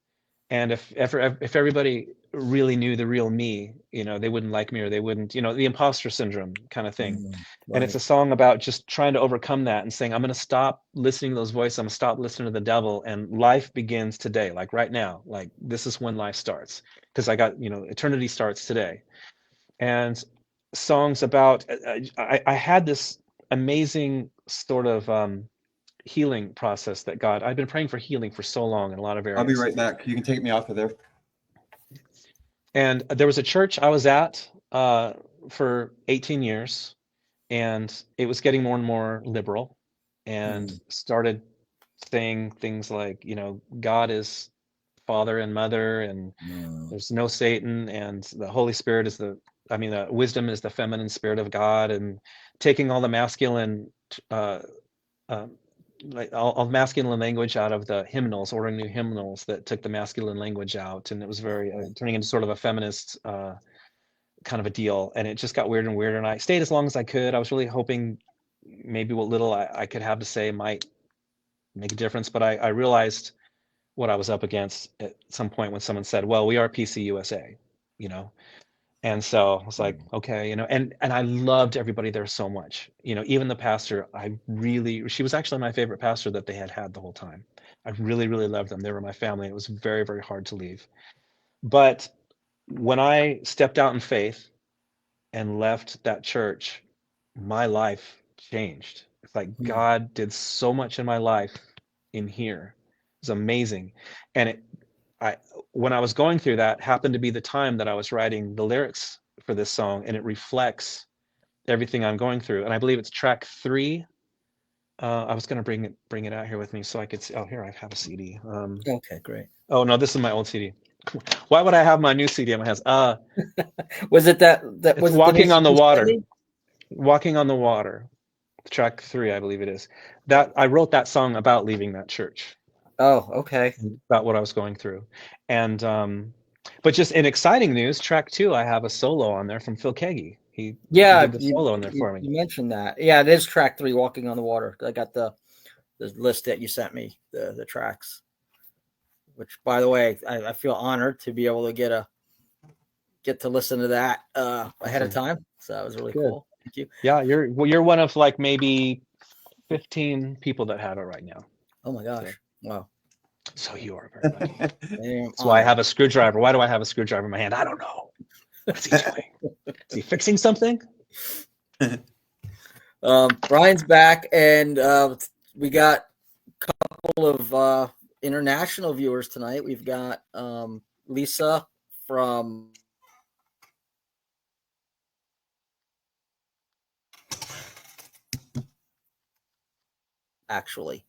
And if everybody really knew the real me, they wouldn't like me, or they wouldn't, the imposter syndrome kind of thing. Right. And it's a song about just trying to overcome that and saying, I'm going to stop listening to those voices. I'm going to stop listening to the devil, and life begins today. Like right now, like this is when life starts, because I got, eternity starts today. And songs about, I had this amazing sort of healing process that I've been praying for healing for so long in a lot of areas. I'll be right back. You can take me off of there. And there was a church I was at for 18 years, and it was getting more and more liberal, and started saying things like, God is Father and Mother, and there's no Satan, and the Holy Spirit is wisdom is the feminine spirit of God, and taking all the masculine like all masculine language out of the hymnals, ordering new hymnals that took the masculine language out, and it was very turning into sort of a feminist kind of a deal. And it just got weirder and weirder, and I stayed as long as I could. I was really hoping maybe what little I could have to say might make a difference, but I realized what I was up against at some point when someone said, well, we are PC USA, and so I was like, okay, and I loved everybody there so much, even the pastor. She was actually my favorite pastor that they had the whole time. I really, really loved them. They were my family. It was very, very hard to leave. But when I stepped out in faith and left that church, my life changed. It's like God did so much in my life in here. It was amazing. And when I was going through that, happened to be the time that I was writing the lyrics for this song, and it reflects everything I'm going through. And I believe it's track 3. I was going to bring it out here with me so I could see. Oh, here I have a CD. Okay, great. Oh no, this is my old CD. Why would I have my new CD in my hands? Was it that was Walking on the Water? Walking on the Water, track 3, I believe it is. That I wrote that song about leaving that church. Oh, okay. About what I was going through. And but just in exciting news, track 2, I have a solo on there from Phil Keggy. He did the solo in there for me. You mentioned that. Yeah, it is track 3, Walking on the Water. I got the list that you sent me, the tracks. Which, by the way, I feel honored to be able to get to listen to that ahead of time. So that was really cool. Thank you. Yeah, you're one of like maybe 15 people that have it right now. Oh my gosh. Wow. So you are very lucky. That's why I have a screwdriver. Why do I have a screwdriver in my hand? I don't know. What's he doing? Is he fixing something? Brian's back, and we got a couple of international viewers tonight. We've got Lisa from actually.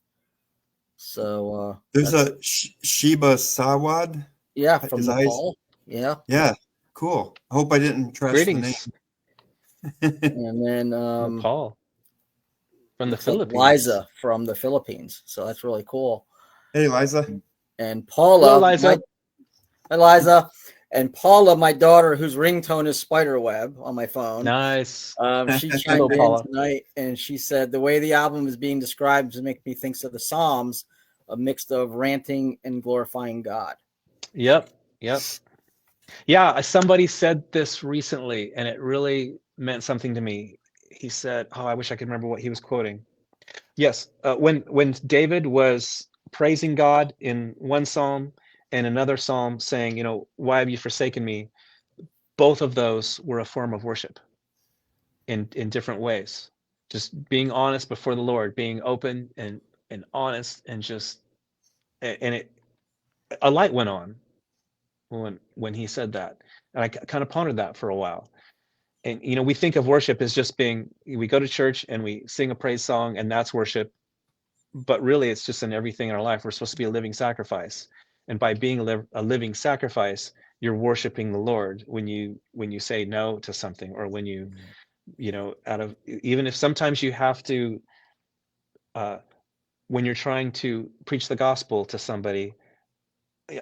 So there's a Sheba Sawad. Yeah, from Nepal. Yeah. Yeah, cool. I hope I didn't trash the name. And then Paul from the Philippines. Liza from the Philippines. So that's really cool. Hey, Liza. And Paula. Hello, Liza. Hi, Liza. And Paula, my daughter, whose ringtone is Spiderweb on my phone. Nice. She chimed in tonight, and she said the way the album is being described to make me think of the Psalms, a mix of ranting and glorifying God. Yep. Yeah, somebody said this recently, and it really meant something to me. He said, "Oh, I wish I could remember what he was quoting." Yes, when David was praising God in one psalm and another psalm saying, why have you forsaken me? Both of those were a form of worship in different ways. Just being honest before the Lord, being open and honest, and a light went on when he said that. And I kind of pondered that for a while. And, we think of worship as just we go to church and we sing a praise song, and that's worship. But really, it's just in everything in our life. We're supposed to be a living sacrifice. And by being a living sacrifice, you're worshiping the Lord when you say no to something, or when you, even if sometimes you have to, when you're trying to preach the gospel to somebody,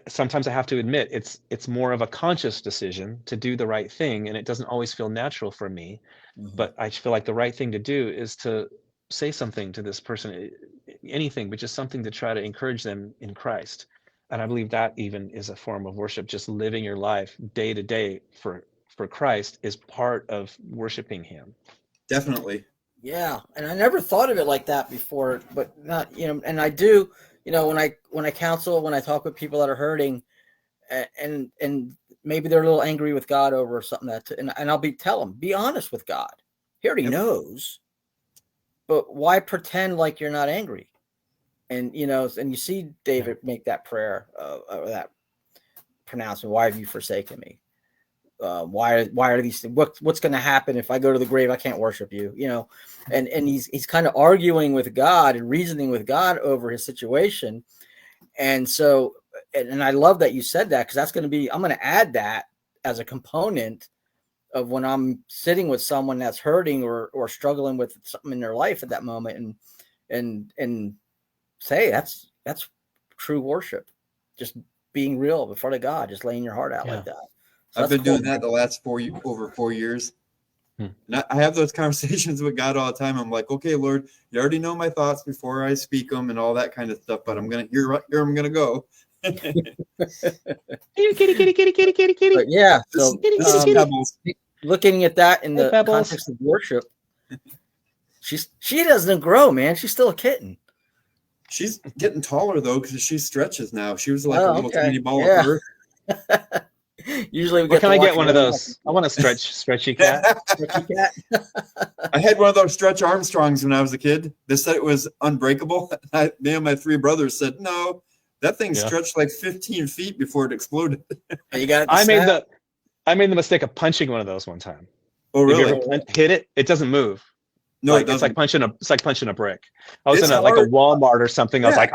sometimes I have to admit it's more of a conscious decision to do the right thing, and it doesn't always feel natural for me. But I feel like the right thing to do is to say something to this person, anything, but just something to try to encourage them in Christ. And I believe that even is a form of worship. Just living your life day to day for Christ is part of worshiping him. Definitely. Yeah, and I never thought of it like that before, but not, and I do, when I counsel, when I talk with people that are hurting, and maybe they're a little angry with God over something and I'll tell them, be honest with God. He already knows, but why pretend like you're not angry? And and you see David make that prayer, or that pronouncement, why have you forsaken me? Why are these things? What's going to happen if I go to the grave? I can't worship you, and he's kind of arguing with God and reasoning with God over his situation. And so, and I love that you said that, because that's going to be, I'm going to add that as a component of when I'm sitting with someone that's hurting or struggling with something in their life at that moment, and say that's true worship, just being real in front of God, just laying your heart out like that. So I've been doing that the last over 4 years. And I have those conversations with God all the time. I'm like, okay, Lord, you already know my thoughts before I speak them and all that kind of stuff, but I'm going to here I'm going to go. Kitty. But yeah, so looking at that in the context of worship, she doesn't grow, man. She's still a kitten. She's getting taller though, because she stretches now. She was like a little tiny ball of fur. Usually we get. Can I get one of those? I want a stretchy cat. Stretchy cat. I had one of those Stretch Armstrongs when I was a kid. They said it was unbreakable. Me and my 3 brothers said no. That thing stretched like 15 feet before it exploded. You got. I made the mistake of punching one of those one time. Oh really? If you ever hit it, it doesn't move. No, it doesn't. It's like punching a brick. I was in a Walmart or something. I was like,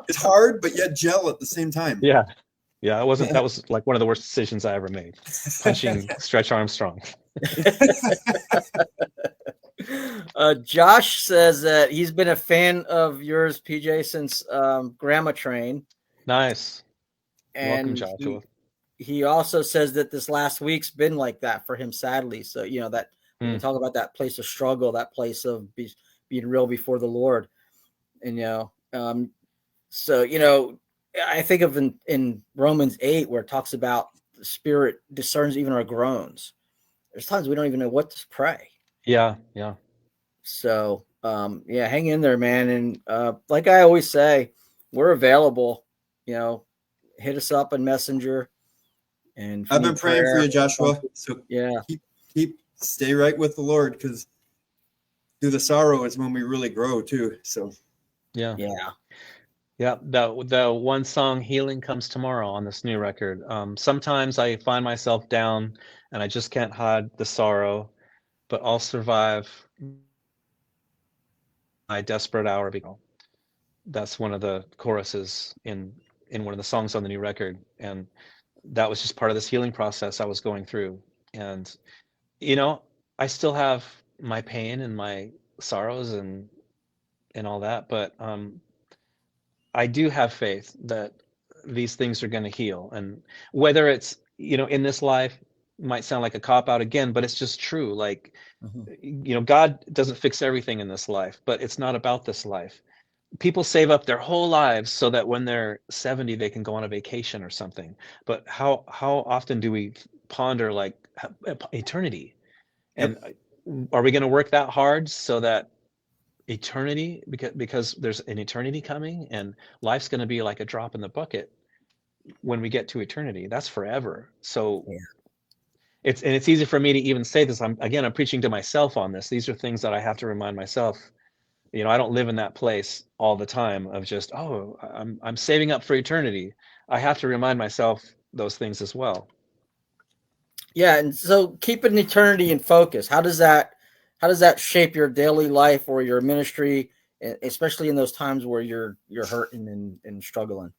It's hard, but yet gel at the same time. Yeah. Yeah, that was like one of the worst decisions I ever made. Punching Stretch Armstrong. Josh says that he's been a fan of yours, PJ, since Grammatrain. Nice. And welcome, Joshua. He also says that this last week's been like that for him, sadly. So, that when we talk about that place of struggle, that place of being real before the Lord. And, I think of in Romans 8, where it talks about the Spirit discerns even our groans. There's times we don't even know what to pray. Yeah. So, hang in there, man. And like I always say, we're available. Hit us up on Messenger. And I've been praying for you, Joshua. So yeah, keep stay right with the Lord, because through the sorrow is when we really grow too. So yeah. The one song "Healing Comes Tomorrow" on this new record. Sometimes I find myself down and I just can't hide the sorrow, but I'll survive my desperate hour. That's one of the choruses in one of the songs on the new record, and that was just part of this healing process I was going through. And I still have my pain and my sorrows and all that, but I do have faith that these things are going to heal. And whether it's, in this life, might sound like a cop out again, but it's just true. Like, God doesn't fix everything in this life, but it's not about this life. People save up their whole lives so that when they're 70, they can go on a vacation or something. But how often do we ponder like eternity? And are we going to work that hard so that eternity, because there's an eternity coming, and life's going to be like a drop in the bucket when we get to eternity? That's forever. So it's easy for me to even say this. I'm preaching to myself on this. These are things that I have to remind myself. I don't live in that place all the time of just, I'm saving up for eternity. I have to remind myself those things as well. Yeah, and so keeping eternity in focus, how does that shape your daily life or your ministry, especially in those times where you're hurting and struggling?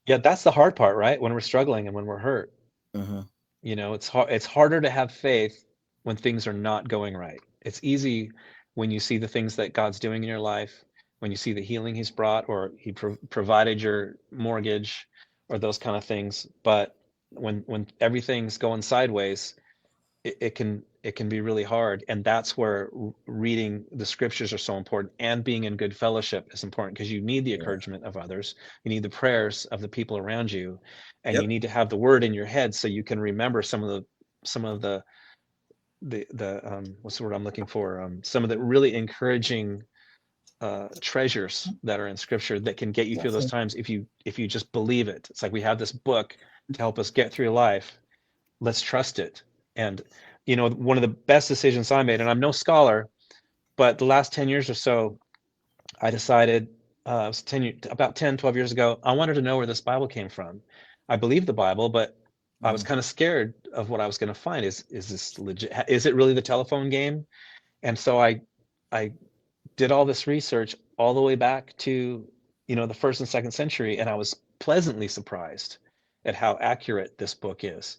Yeah, that's the hard part, right? When we're struggling and when we're hurt. Mm-hmm. It's harder to have faith when things are not going right. It's easy when you see the things that God's doing in your life, when you see the healing he's brought, or he provided your mortgage, or those kind of things. But when everything's going sideways, it can be really hard. And that's where reading the scriptures are so important, and being in good fellowship is important, because you need the encouragement of others. You need the prayers of the people around you, and you need to have the word in your head so you can remember some of the what's the word I'm looking for? Some of the really encouraging treasures that are in scripture that can get you through those times if you just believe it. It's like we have this book to help us get through life. Let's trust it. And one of the best decisions I made, and I'm no scholar, but the last 10 years or so, I decided, it was about 10, 12 years ago, I wanted to know where this Bible came from. I believed the Bible, but I was kind of scared of what I was going to find. Is this legit? Is it really the telephone game? And so I did all this research all the way back to, the 1st and 2nd century, and I was pleasantly surprised at how accurate this book is,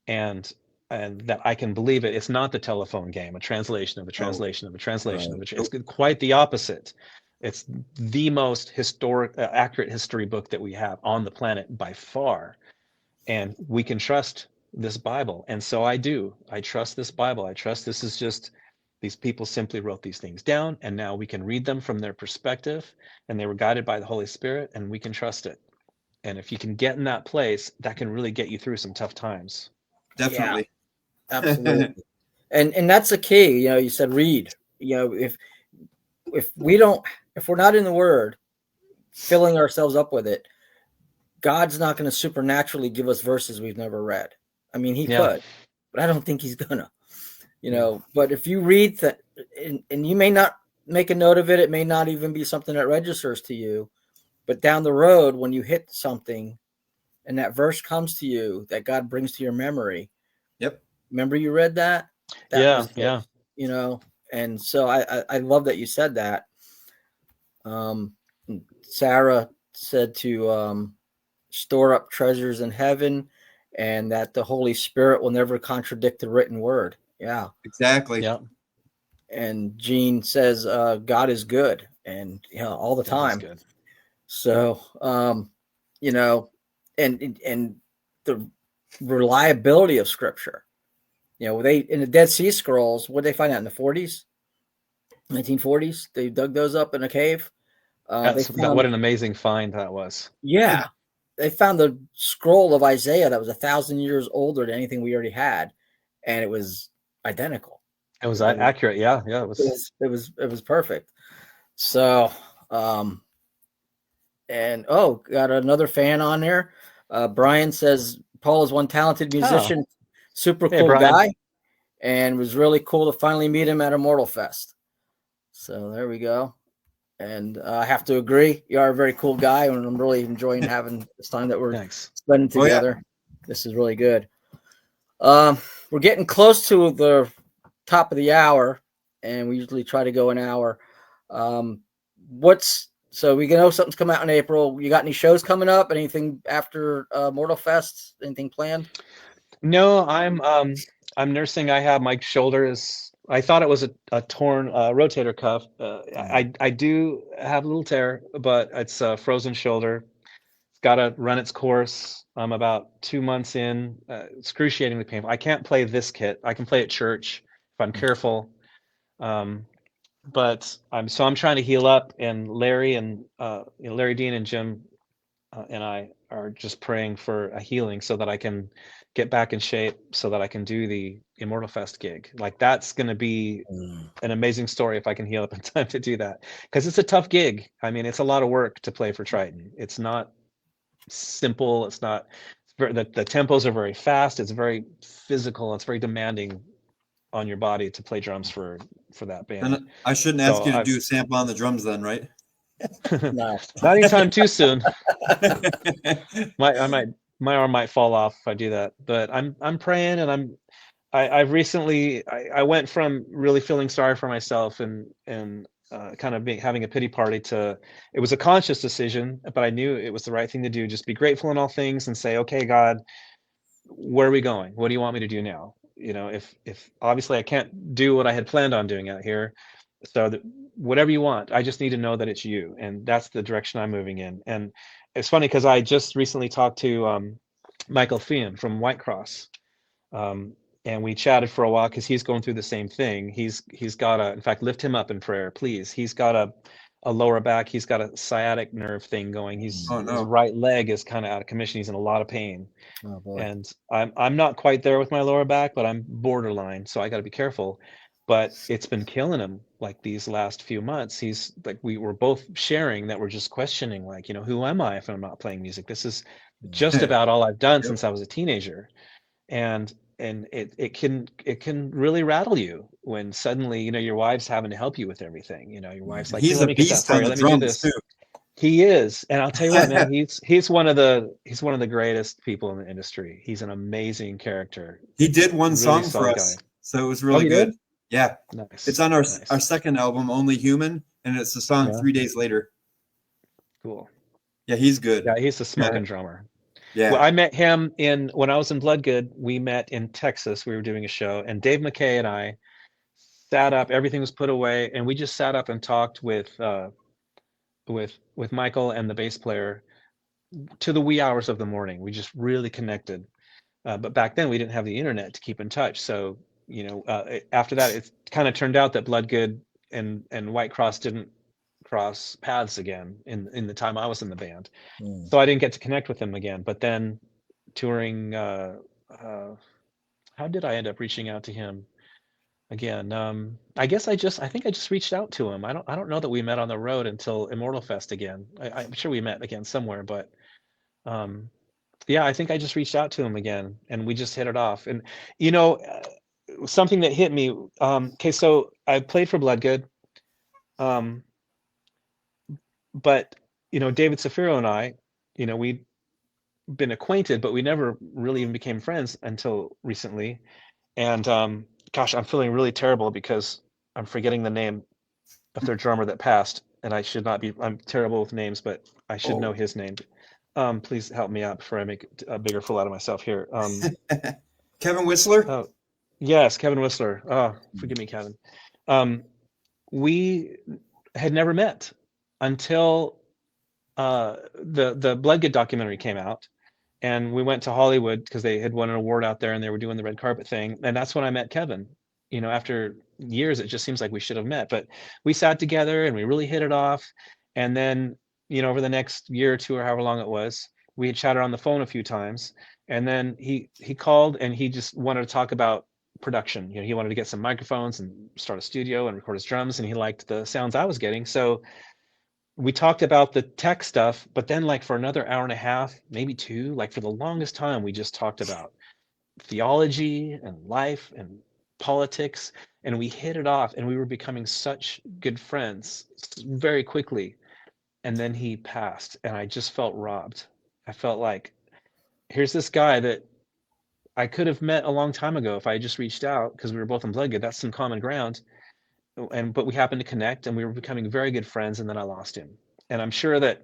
and that I can believe it. It's not the telephone game, a translation of a translation of a translation of a. It's quite the opposite. It's the most accurate history book that we have on the planet by far, and we can trust this Bible. And so I do. I trust this Bible. I trust this is just. These people simply wrote these things down, and now we can read them from their perspective, and they were guided by the Holy Spirit, and we can trust it. And if you can get in that place, that can really get you through some tough times. Definitely. Yeah, absolutely. and that's the key. You said read. If we're not in the Word, filling ourselves up with it, God's not going to supernaturally give us verses we've never read. I mean, he could, but I don't think he's gonna. But if you read that, and you may not make a note of it, it may not even be something that registers to you, but down the road, when you hit something and that verse comes to you that God brings to your memory. Yep. Remember you read that? Yeah. And so I love that you said that. Sarah said to store up treasures in heaven, and that the Holy Spirit will never contradict the written word. Yeah, exactly. Yeah. And Gene says, God is good, and all the time. Good. So, and the reliability of scripture, they, in the Dead Sea Scrolls, what did they find out in the 1940s? They dug those up in a cave. What an amazing find that was. Yeah. They found the scroll of Isaiah that was 1,000 years older than anything we already had. And it was identical. It was accurate. Yeah. It was perfect. So, got another fan on there. Brian says Paul is one talented musician, super cool guy, and it was really cool to finally meet him at Immortal Fest. So there we go. And I have to agree, you are a very cool guy, and I'm really enjoying having this time that we're spending together. This is really good. We're getting close to the top of the hour, and we usually try to go an hour. So we know something's coming out in April. You got any shows coming up? Anything after Mortal Fest? Anything planned? No, I'm nursing. I have my shoulder I thought it was a torn rotator cuff. I do have a little tear, but it's a frozen shoulder. It's got to run its course. I'm about 2 months in. Excruciatingly painful. I can't play this kit. I can play at church if I'm careful. But I'm trying to heal up, and Larry Dean and Jim and I are just praying for a healing so that I can get back in shape, so that I can do the Immortal Fest gig. Like, that's going to be an amazing story if I can heal up in time to do that, because it's a tough gig. I mean, it's a lot of work to play for Triton. It's not simple. It's not. The tempos are very fast. It's very physical. It's very demanding on your body to play drums for that band. And I shouldn't ask you to do a sample on the drums then, right? No, not anytime too soon. My arm might fall off if I do that, but I'm praying, and I've recently went from really feeling sorry for myself and kind of having a pity party to, it was a conscious decision, but I knew it was the right thing to do. Just be grateful in all things and say, okay, God, where are we going? What do you want me to do now? If obviously I can't do what I had planned on doing out here, so whatever you want, I just need to know that it's you, and that's the direction I'm moving in. And it's funny because I just recently talked to Michael Fian from White Cross, and we chatted for a while because he's going through the same thing. He's got in fact, lift him up in prayer, please. He's got a lower back. He's got a sciatic nerve thing going. His right leg is kind of out of commission. He's in a lot of pain. Oh boy. And I'm not quite there with my lower back, but I'm borderline, so I got to be careful. But it's been killing him like these last few months. He's like, we were both sharing that we're just questioning, like, who am I if I'm not playing music? This is just about all I've done since I was a teenager. And it can really rattle you when suddenly, your wife's having to help you with everything. Your wife's like, he's a beast on the drums too. He is. And I'll tell you what, man, he's one of the greatest people in the industry. He's an amazing character. He did one song for us. So it was really good. Did? Yeah. Nice. It's on our second album, Only Human, and it's the song 3 Days Later. Cool. Yeah, he's good. Yeah, he's a smoking drummer. Yeah. Well, I met him when I was in Bloodgood. We met in Texas. We were doing a show, and Dave McKay and I sat up. Everything was put away, and we just sat up and talked with Michael and the bass player to the wee hours of the morning. We just really connected. But back then we didn't have the internet to keep in touch. So, after that, it kind of turned out that Bloodgood and White Cross didn't cross paths again in the time I was in the band. So I didn't get to connect with him again. But then touring, how did I end up reaching out to him again? I guess I think I just reached out to him. I don't know that we met on the road until Immortal Fest again. I'm sure we met again somewhere, but yeah, I think I just reached out to him again and we just hit it off. And something that hit me, okay, so I played for Bloodgood, but David Safiro and I, we'd been acquainted, but we never really even became friends until recently. And gosh, I'm feeling really terrible because I'm forgetting the name of their drummer that passed, and I should not be. I'm terrible with names, but I should know his name. Please help me out before I make a bigger fool out of myself here. Kevin Whistler? Oh, yes, Kevin Whistler. Oh, forgive me, Kevin. We had never met until the Bloodgood documentary came out, and we went to Hollywood because they had won an award out there and they were doing the red carpet thing. And that's when I met Kevin. After years, it just seems like we should have met, but we sat together and we really hit it off. And then, over the next year or two or however long it was, we had chatted on the phone a few times. And then he called and he just wanted to talk about production. He wanted to get some microphones and start a studio and record his drums, and he liked the sounds I was getting. So we talked about the tech stuff, but then like for another hour and a half, maybe two, like for the longest time, we just talked about theology and life and politics, and we hit it off, and we were becoming such good friends very quickly. And then he passed, and I just felt robbed. I felt like, here's this guy that I could have met a long time ago if I had just reached out, because we were both in Bloodgood. That's some common ground. But we happened to connect, and we were becoming very good friends, and then I lost him. And I'm sure that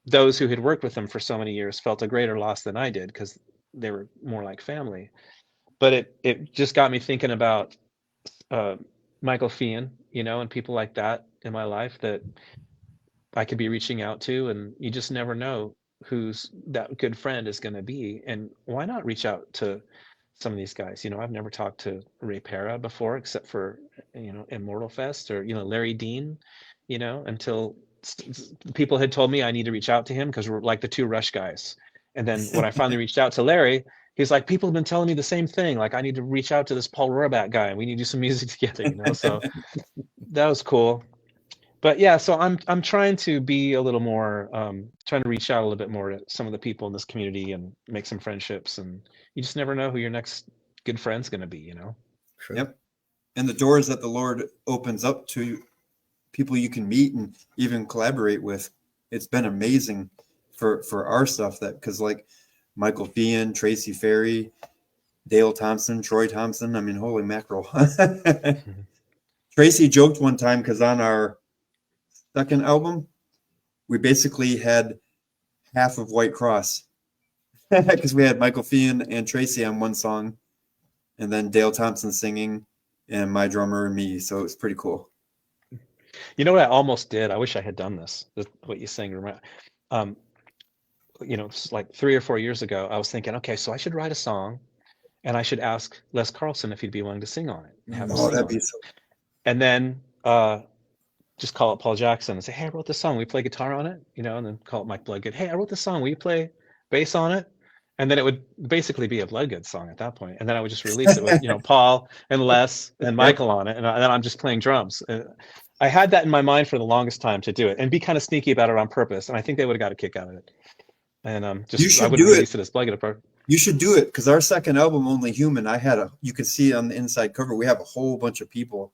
those who had worked with him for so many years felt a greater loss than I did, because they were more like family. But it just got me thinking about Michael Fian, and people like that in my life that I could be reaching out to, and you just never know who's that good friend is going to be. And why not reach out to some of these guys? I've never talked to Ray Pera before, except for Immortal Fest, or Larry Dean, until people had told me I need to reach out to him because we're like the two Rush guys. And then when I finally reached out to Larry, he's like, people have been telling me the same thing, like I need to reach out to this Paul Roraback guy and we need to do some music together. So that was cool. But yeah, so I'm trying to be a little more, trying to reach out a little bit more to some of the people in this community and make some friendships. And you just never know who your next good friend's going to be, Sure. Yep. And the doors that the Lord opens up to people you can meet and even collaborate with. It's been amazing for our stuff, that because like Michael Fian, Tracy Ferry, Dale Thompson, Troy Thompson. I mean, holy mackerel. Tracy joked one time because on our second album, we basically had half of White Cross because we had Michael Fian and Tracy on one song, and then Dale Thompson singing, and my drummer and me. So it was pretty cool. You know what I almost did? I wish I had done this. What you saying, like 3 or 4 years ago, I was thinking, okay, so I should write a song and I should ask Les Carlson if he'd be willing to sing on it. And have him Oh, sing that'd on be it. so. And then just call up Paul Jackson and say, hey, I wrote this song. Will you play guitar on it? And then call up Mike Bloodgood. Hey, I wrote this song. Will you play bass on it? And then it would basically be a Bloodgood song at that point. And then I would just release it with, Paul and Les and Michael on it. And then I'm just playing drums. I had that in my mind for the longest time to do it and be kind of sneaky about it on purpose. And I think they would have got a kick out of it. And I would release it as Bloodgood. You should do it, because our second album, Only Human, you could see on the inside cover, we have a whole bunch of people.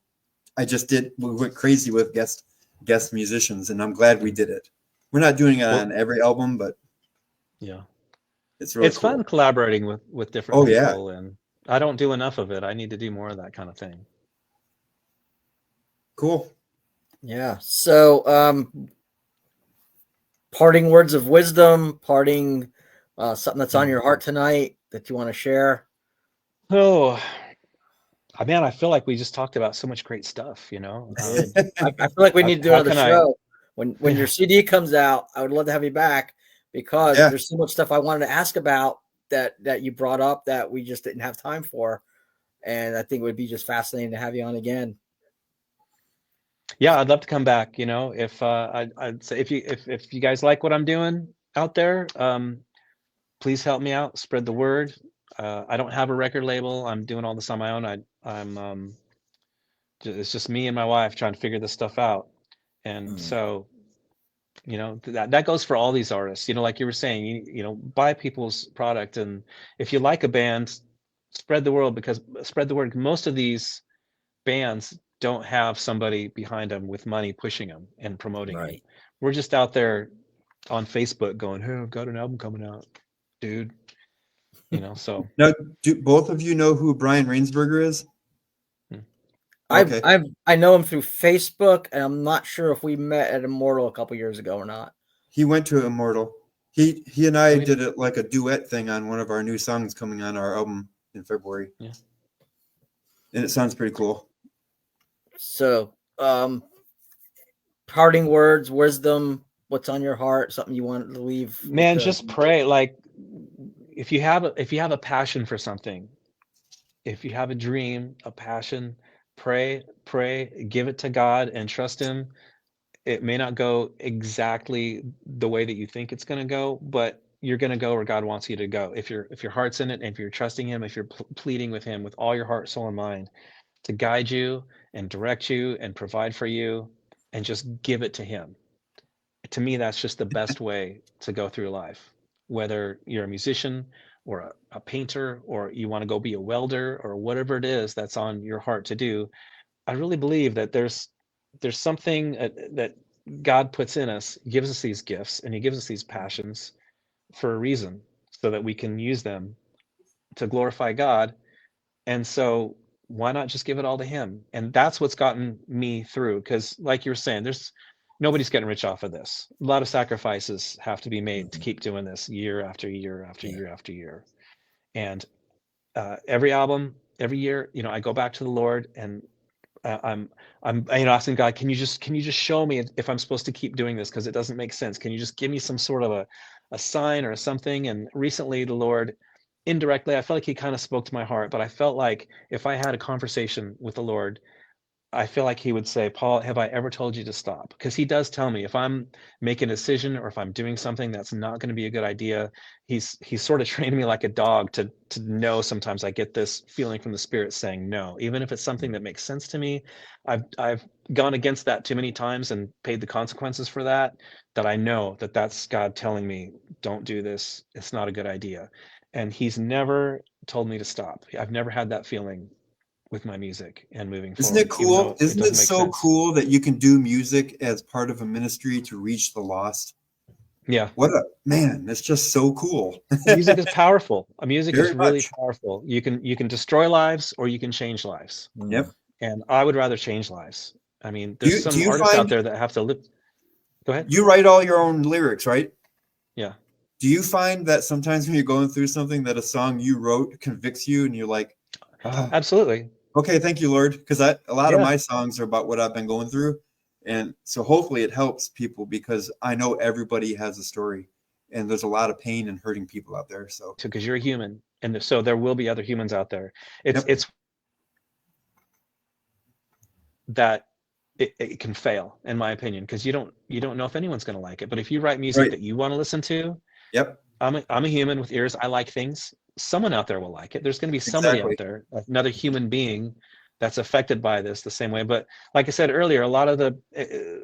We went crazy with guest musicians, and I'm glad we did it. We're not doing it on every album, but yeah, it's really cool. Fun collaborating with different people, and I don't do enough of it. I need to do more of that kind of thing. Cool. Yeah. So, parting words of wisdom, something that's on your heart tonight that you want to share. Oh, man, I feel like we just talked about so much great stuff, I feel like we need to do another show. When your CD comes out, I would love to have you back, because there's so much stuff I wanted to ask about that you brought up that we just didn't have time for. And I think it would be just fascinating to have you on again. Yeah, I'd love to come back. If I'd say if you guys like what I'm doing out there, please help me out, spread the word. I don't have a record label. I'm doing all this on my own. It's just me and my wife trying to figure this stuff out. And so, that goes for all these artists, like you were saying, buy people's product. And if you like a band, spread the word. Most of these bands don't have somebody behind them with money pushing them and promoting them. We're just out there on Facebook going, hey, I've got an album coming out, dude. So now, do both of you know who Brian Rainsberger is? Okay. I know him through Facebook, and I'm not sure if we met at Immortal a couple years ago or not. He went to Immortal. He and I did it like a duet thing on one of our new songs coming on our album in February. Yeah, and it sounds pretty cool. So, parting words, wisdom, what's on your heart, something you want to leave? Man, just pray. Like, if you have a passion for something, if you have a dream, a passion, pray, give it to God and trust him. It may not go exactly the way that you think it's going to go, but you're going to go where God wants you to go. If your heart's in it, and if you're trusting him, if you're pleading with him with all your heart, soul, and mind to guide you and direct you and provide for you, and just give it to him. To me, that's just the best way to go through life. Whether you're a musician or a painter, or you want to go be a welder, or whatever it is that's on your heart to do, I really believe that there's something that God puts in us, gives us these gifts, and he gives us these passions for a reason, so that we can use them to glorify God. And so why not just give it all to him? And that's what's gotten me through, because like you were saying, nobody's getting rich off of this. A lot of sacrifices have to be made to keep doing this year after year after year after year. And every album, every year, I go back to the Lord, and I'm asking God, can you just show me if I'm supposed to keep doing this, because it doesn't make sense. Can you just give me some sort of a sign or something? And recently the Lord, indirectly, I felt like he kind of spoke to my heart, but I felt like if I had a conversation with the Lord, I feel like he would say, Paul, have I ever told you to stop? Because he does tell me if I'm making a decision, or if I'm doing something that's not going to be a good idea. He's sort of trained me like a dog to know. Sometimes I get this feeling from the Spirit saying no, even if it's something that makes sense to me. I've gone against that too many times and paid the consequences for that I know that that's God telling me, don't do this. It's not a good idea. And he's never told me to stop. I've never had that feeling with my music and moving forward. Isn't it cool? Isn't it so cool that you can do music as part of a ministry to reach the lost? Yeah. It's just so cool. Music is powerful. Music is really powerful. You can destroy lives, or you can change lives. Yep. And I would rather change lives. I mean, there's some artists out there that have to live. Go ahead. You write all your own lyrics, right? Yeah. Do you find that sometimes when you're going through something, that a song you wrote convicts you, and you're like, absolutely. Okay, thank you, Lord, because a lot of my songs are about what I've been going through, and so hopefully it helps people, because I know everybody has a story, and there's a lot of pain and hurting people out there. So because you're a human, and so there will be other humans out there. It's that it can fail, in my opinion, because you don't know if anyone's going to like it. But if you write music that you want to listen to, I'm a human with ears. I like things. Someone out there will like it. There's going to be somebody out there, another human being, that's affected by this the same way. But like I said earlier, a lot of the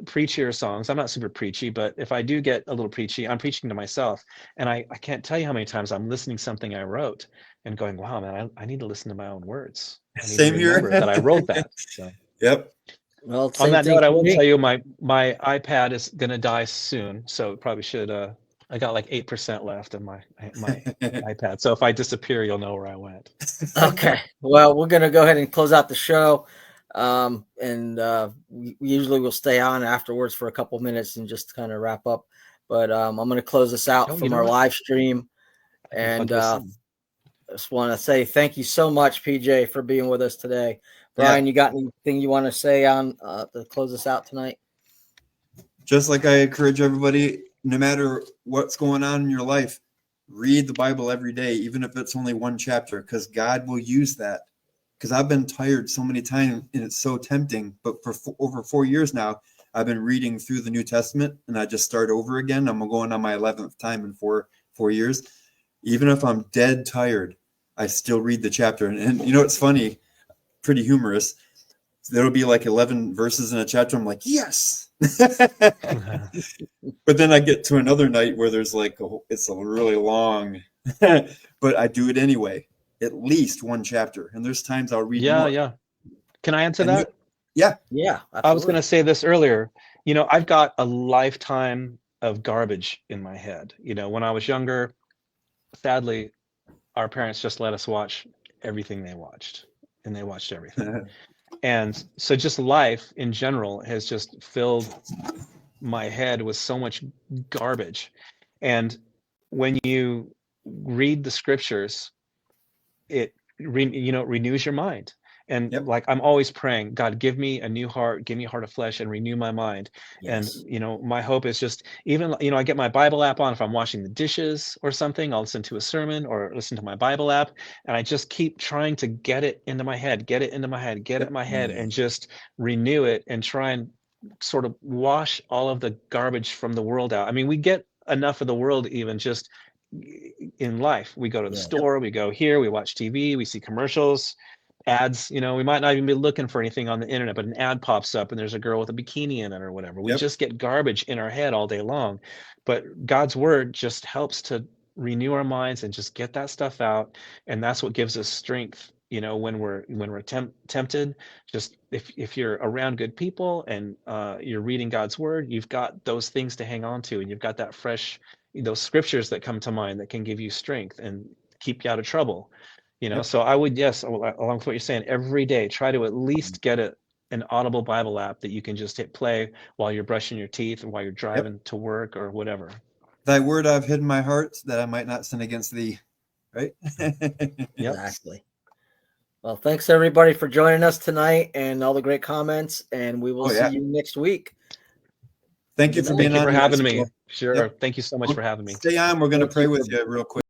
preachier songs, I'm not super preachy, but if I do get a little preachy, I'm preaching to myself. And I can't tell you how many times I'm listening to something I wrote and going, wow, man, I need to listen to my own words. I need Same to here. remember that I wrote that. So. Yep. Well, on that note, I will tell you my iPad is going to die soon. So probably should, I got like 8% left of my iPad. So if I disappear, you'll know where I went. Okay. Well, we're going to go ahead and close out the show. We usually will stay on afterwards for a couple minutes and just kind of wrap up. But I'm going to close this out from our live stream. And I just want to say thank you so much, PJ, for being with us today. Bryan, you got anything you want to say on to close us out tonight? Just like I encourage everybody, no matter what's going on in your life, read the Bible every day, even if it's only one chapter, because God will use that. Because I've been tired so many times, and it's so tempting. But for over 4 years now, I've been reading through the New Testament, and I just start over again. I'm going on my 11th time in four years. Even if I'm dead tired, I still read the chapter. And you know, it's funny, pretty humorous. There'll be like 11 verses in a chapter. I'm like, yes. But then I get to another night where there's like, it's a really long, but I do it anyway. At least one chapter. And there's times I'll read more. Yeah. Can I answer that? Yeah. Absolutely. I was going to say this earlier. You know, I've got a lifetime of garbage in my head. You know, when I was younger, sadly, our parents just let us watch everything they watched, and they watched everything. And so just life in general has just filled my head with so much garbage. And when you read the scriptures, it renews your mind. And like, I'm always praying, God, give me a new heart, give me a heart of flesh, and renew my mind. Yes. And, you know, my hope is just, even, you know, I get my Bible app on, if I'm washing the dishes or something, I'll listen to a sermon or listen to my Bible app. And I just keep trying to get it into my head, get it in my head, and just renew it and try and sort of wash all of the garbage from the world out. I mean, we get enough of the world even just in life. We go to the store, we go here, we watch TV, we see commercials, ads. You know, we might not even be looking for anything on the internet, but an ad pops up and there's a girl with a bikini in it or whatever. We just get garbage in our head all day long. But God's word just helps to renew our minds and just get that stuff out. And that's what gives us strength, you know, when we're tempted. Just if you're around good people and you're reading God's word, you've got those things to hang on to, and you've got that fresh, those scriptures that come to mind that can give you strength and keep you out of trouble. You know, so I would, along with what you're saying, every day, try to at least get an Audible Bible app that you can just hit play while you're brushing your teeth or while you're driving to work or whatever. Thy word I've hidden my heart, that I might not sin against thee. Right? Exactly. Well, thanks everybody for joining us tonight and all the great comments, and we will see you next week. Thank you for being on. Thank you for having me. Sure. Thank you so much for having me. Stay on. We're going to pray with you real quick.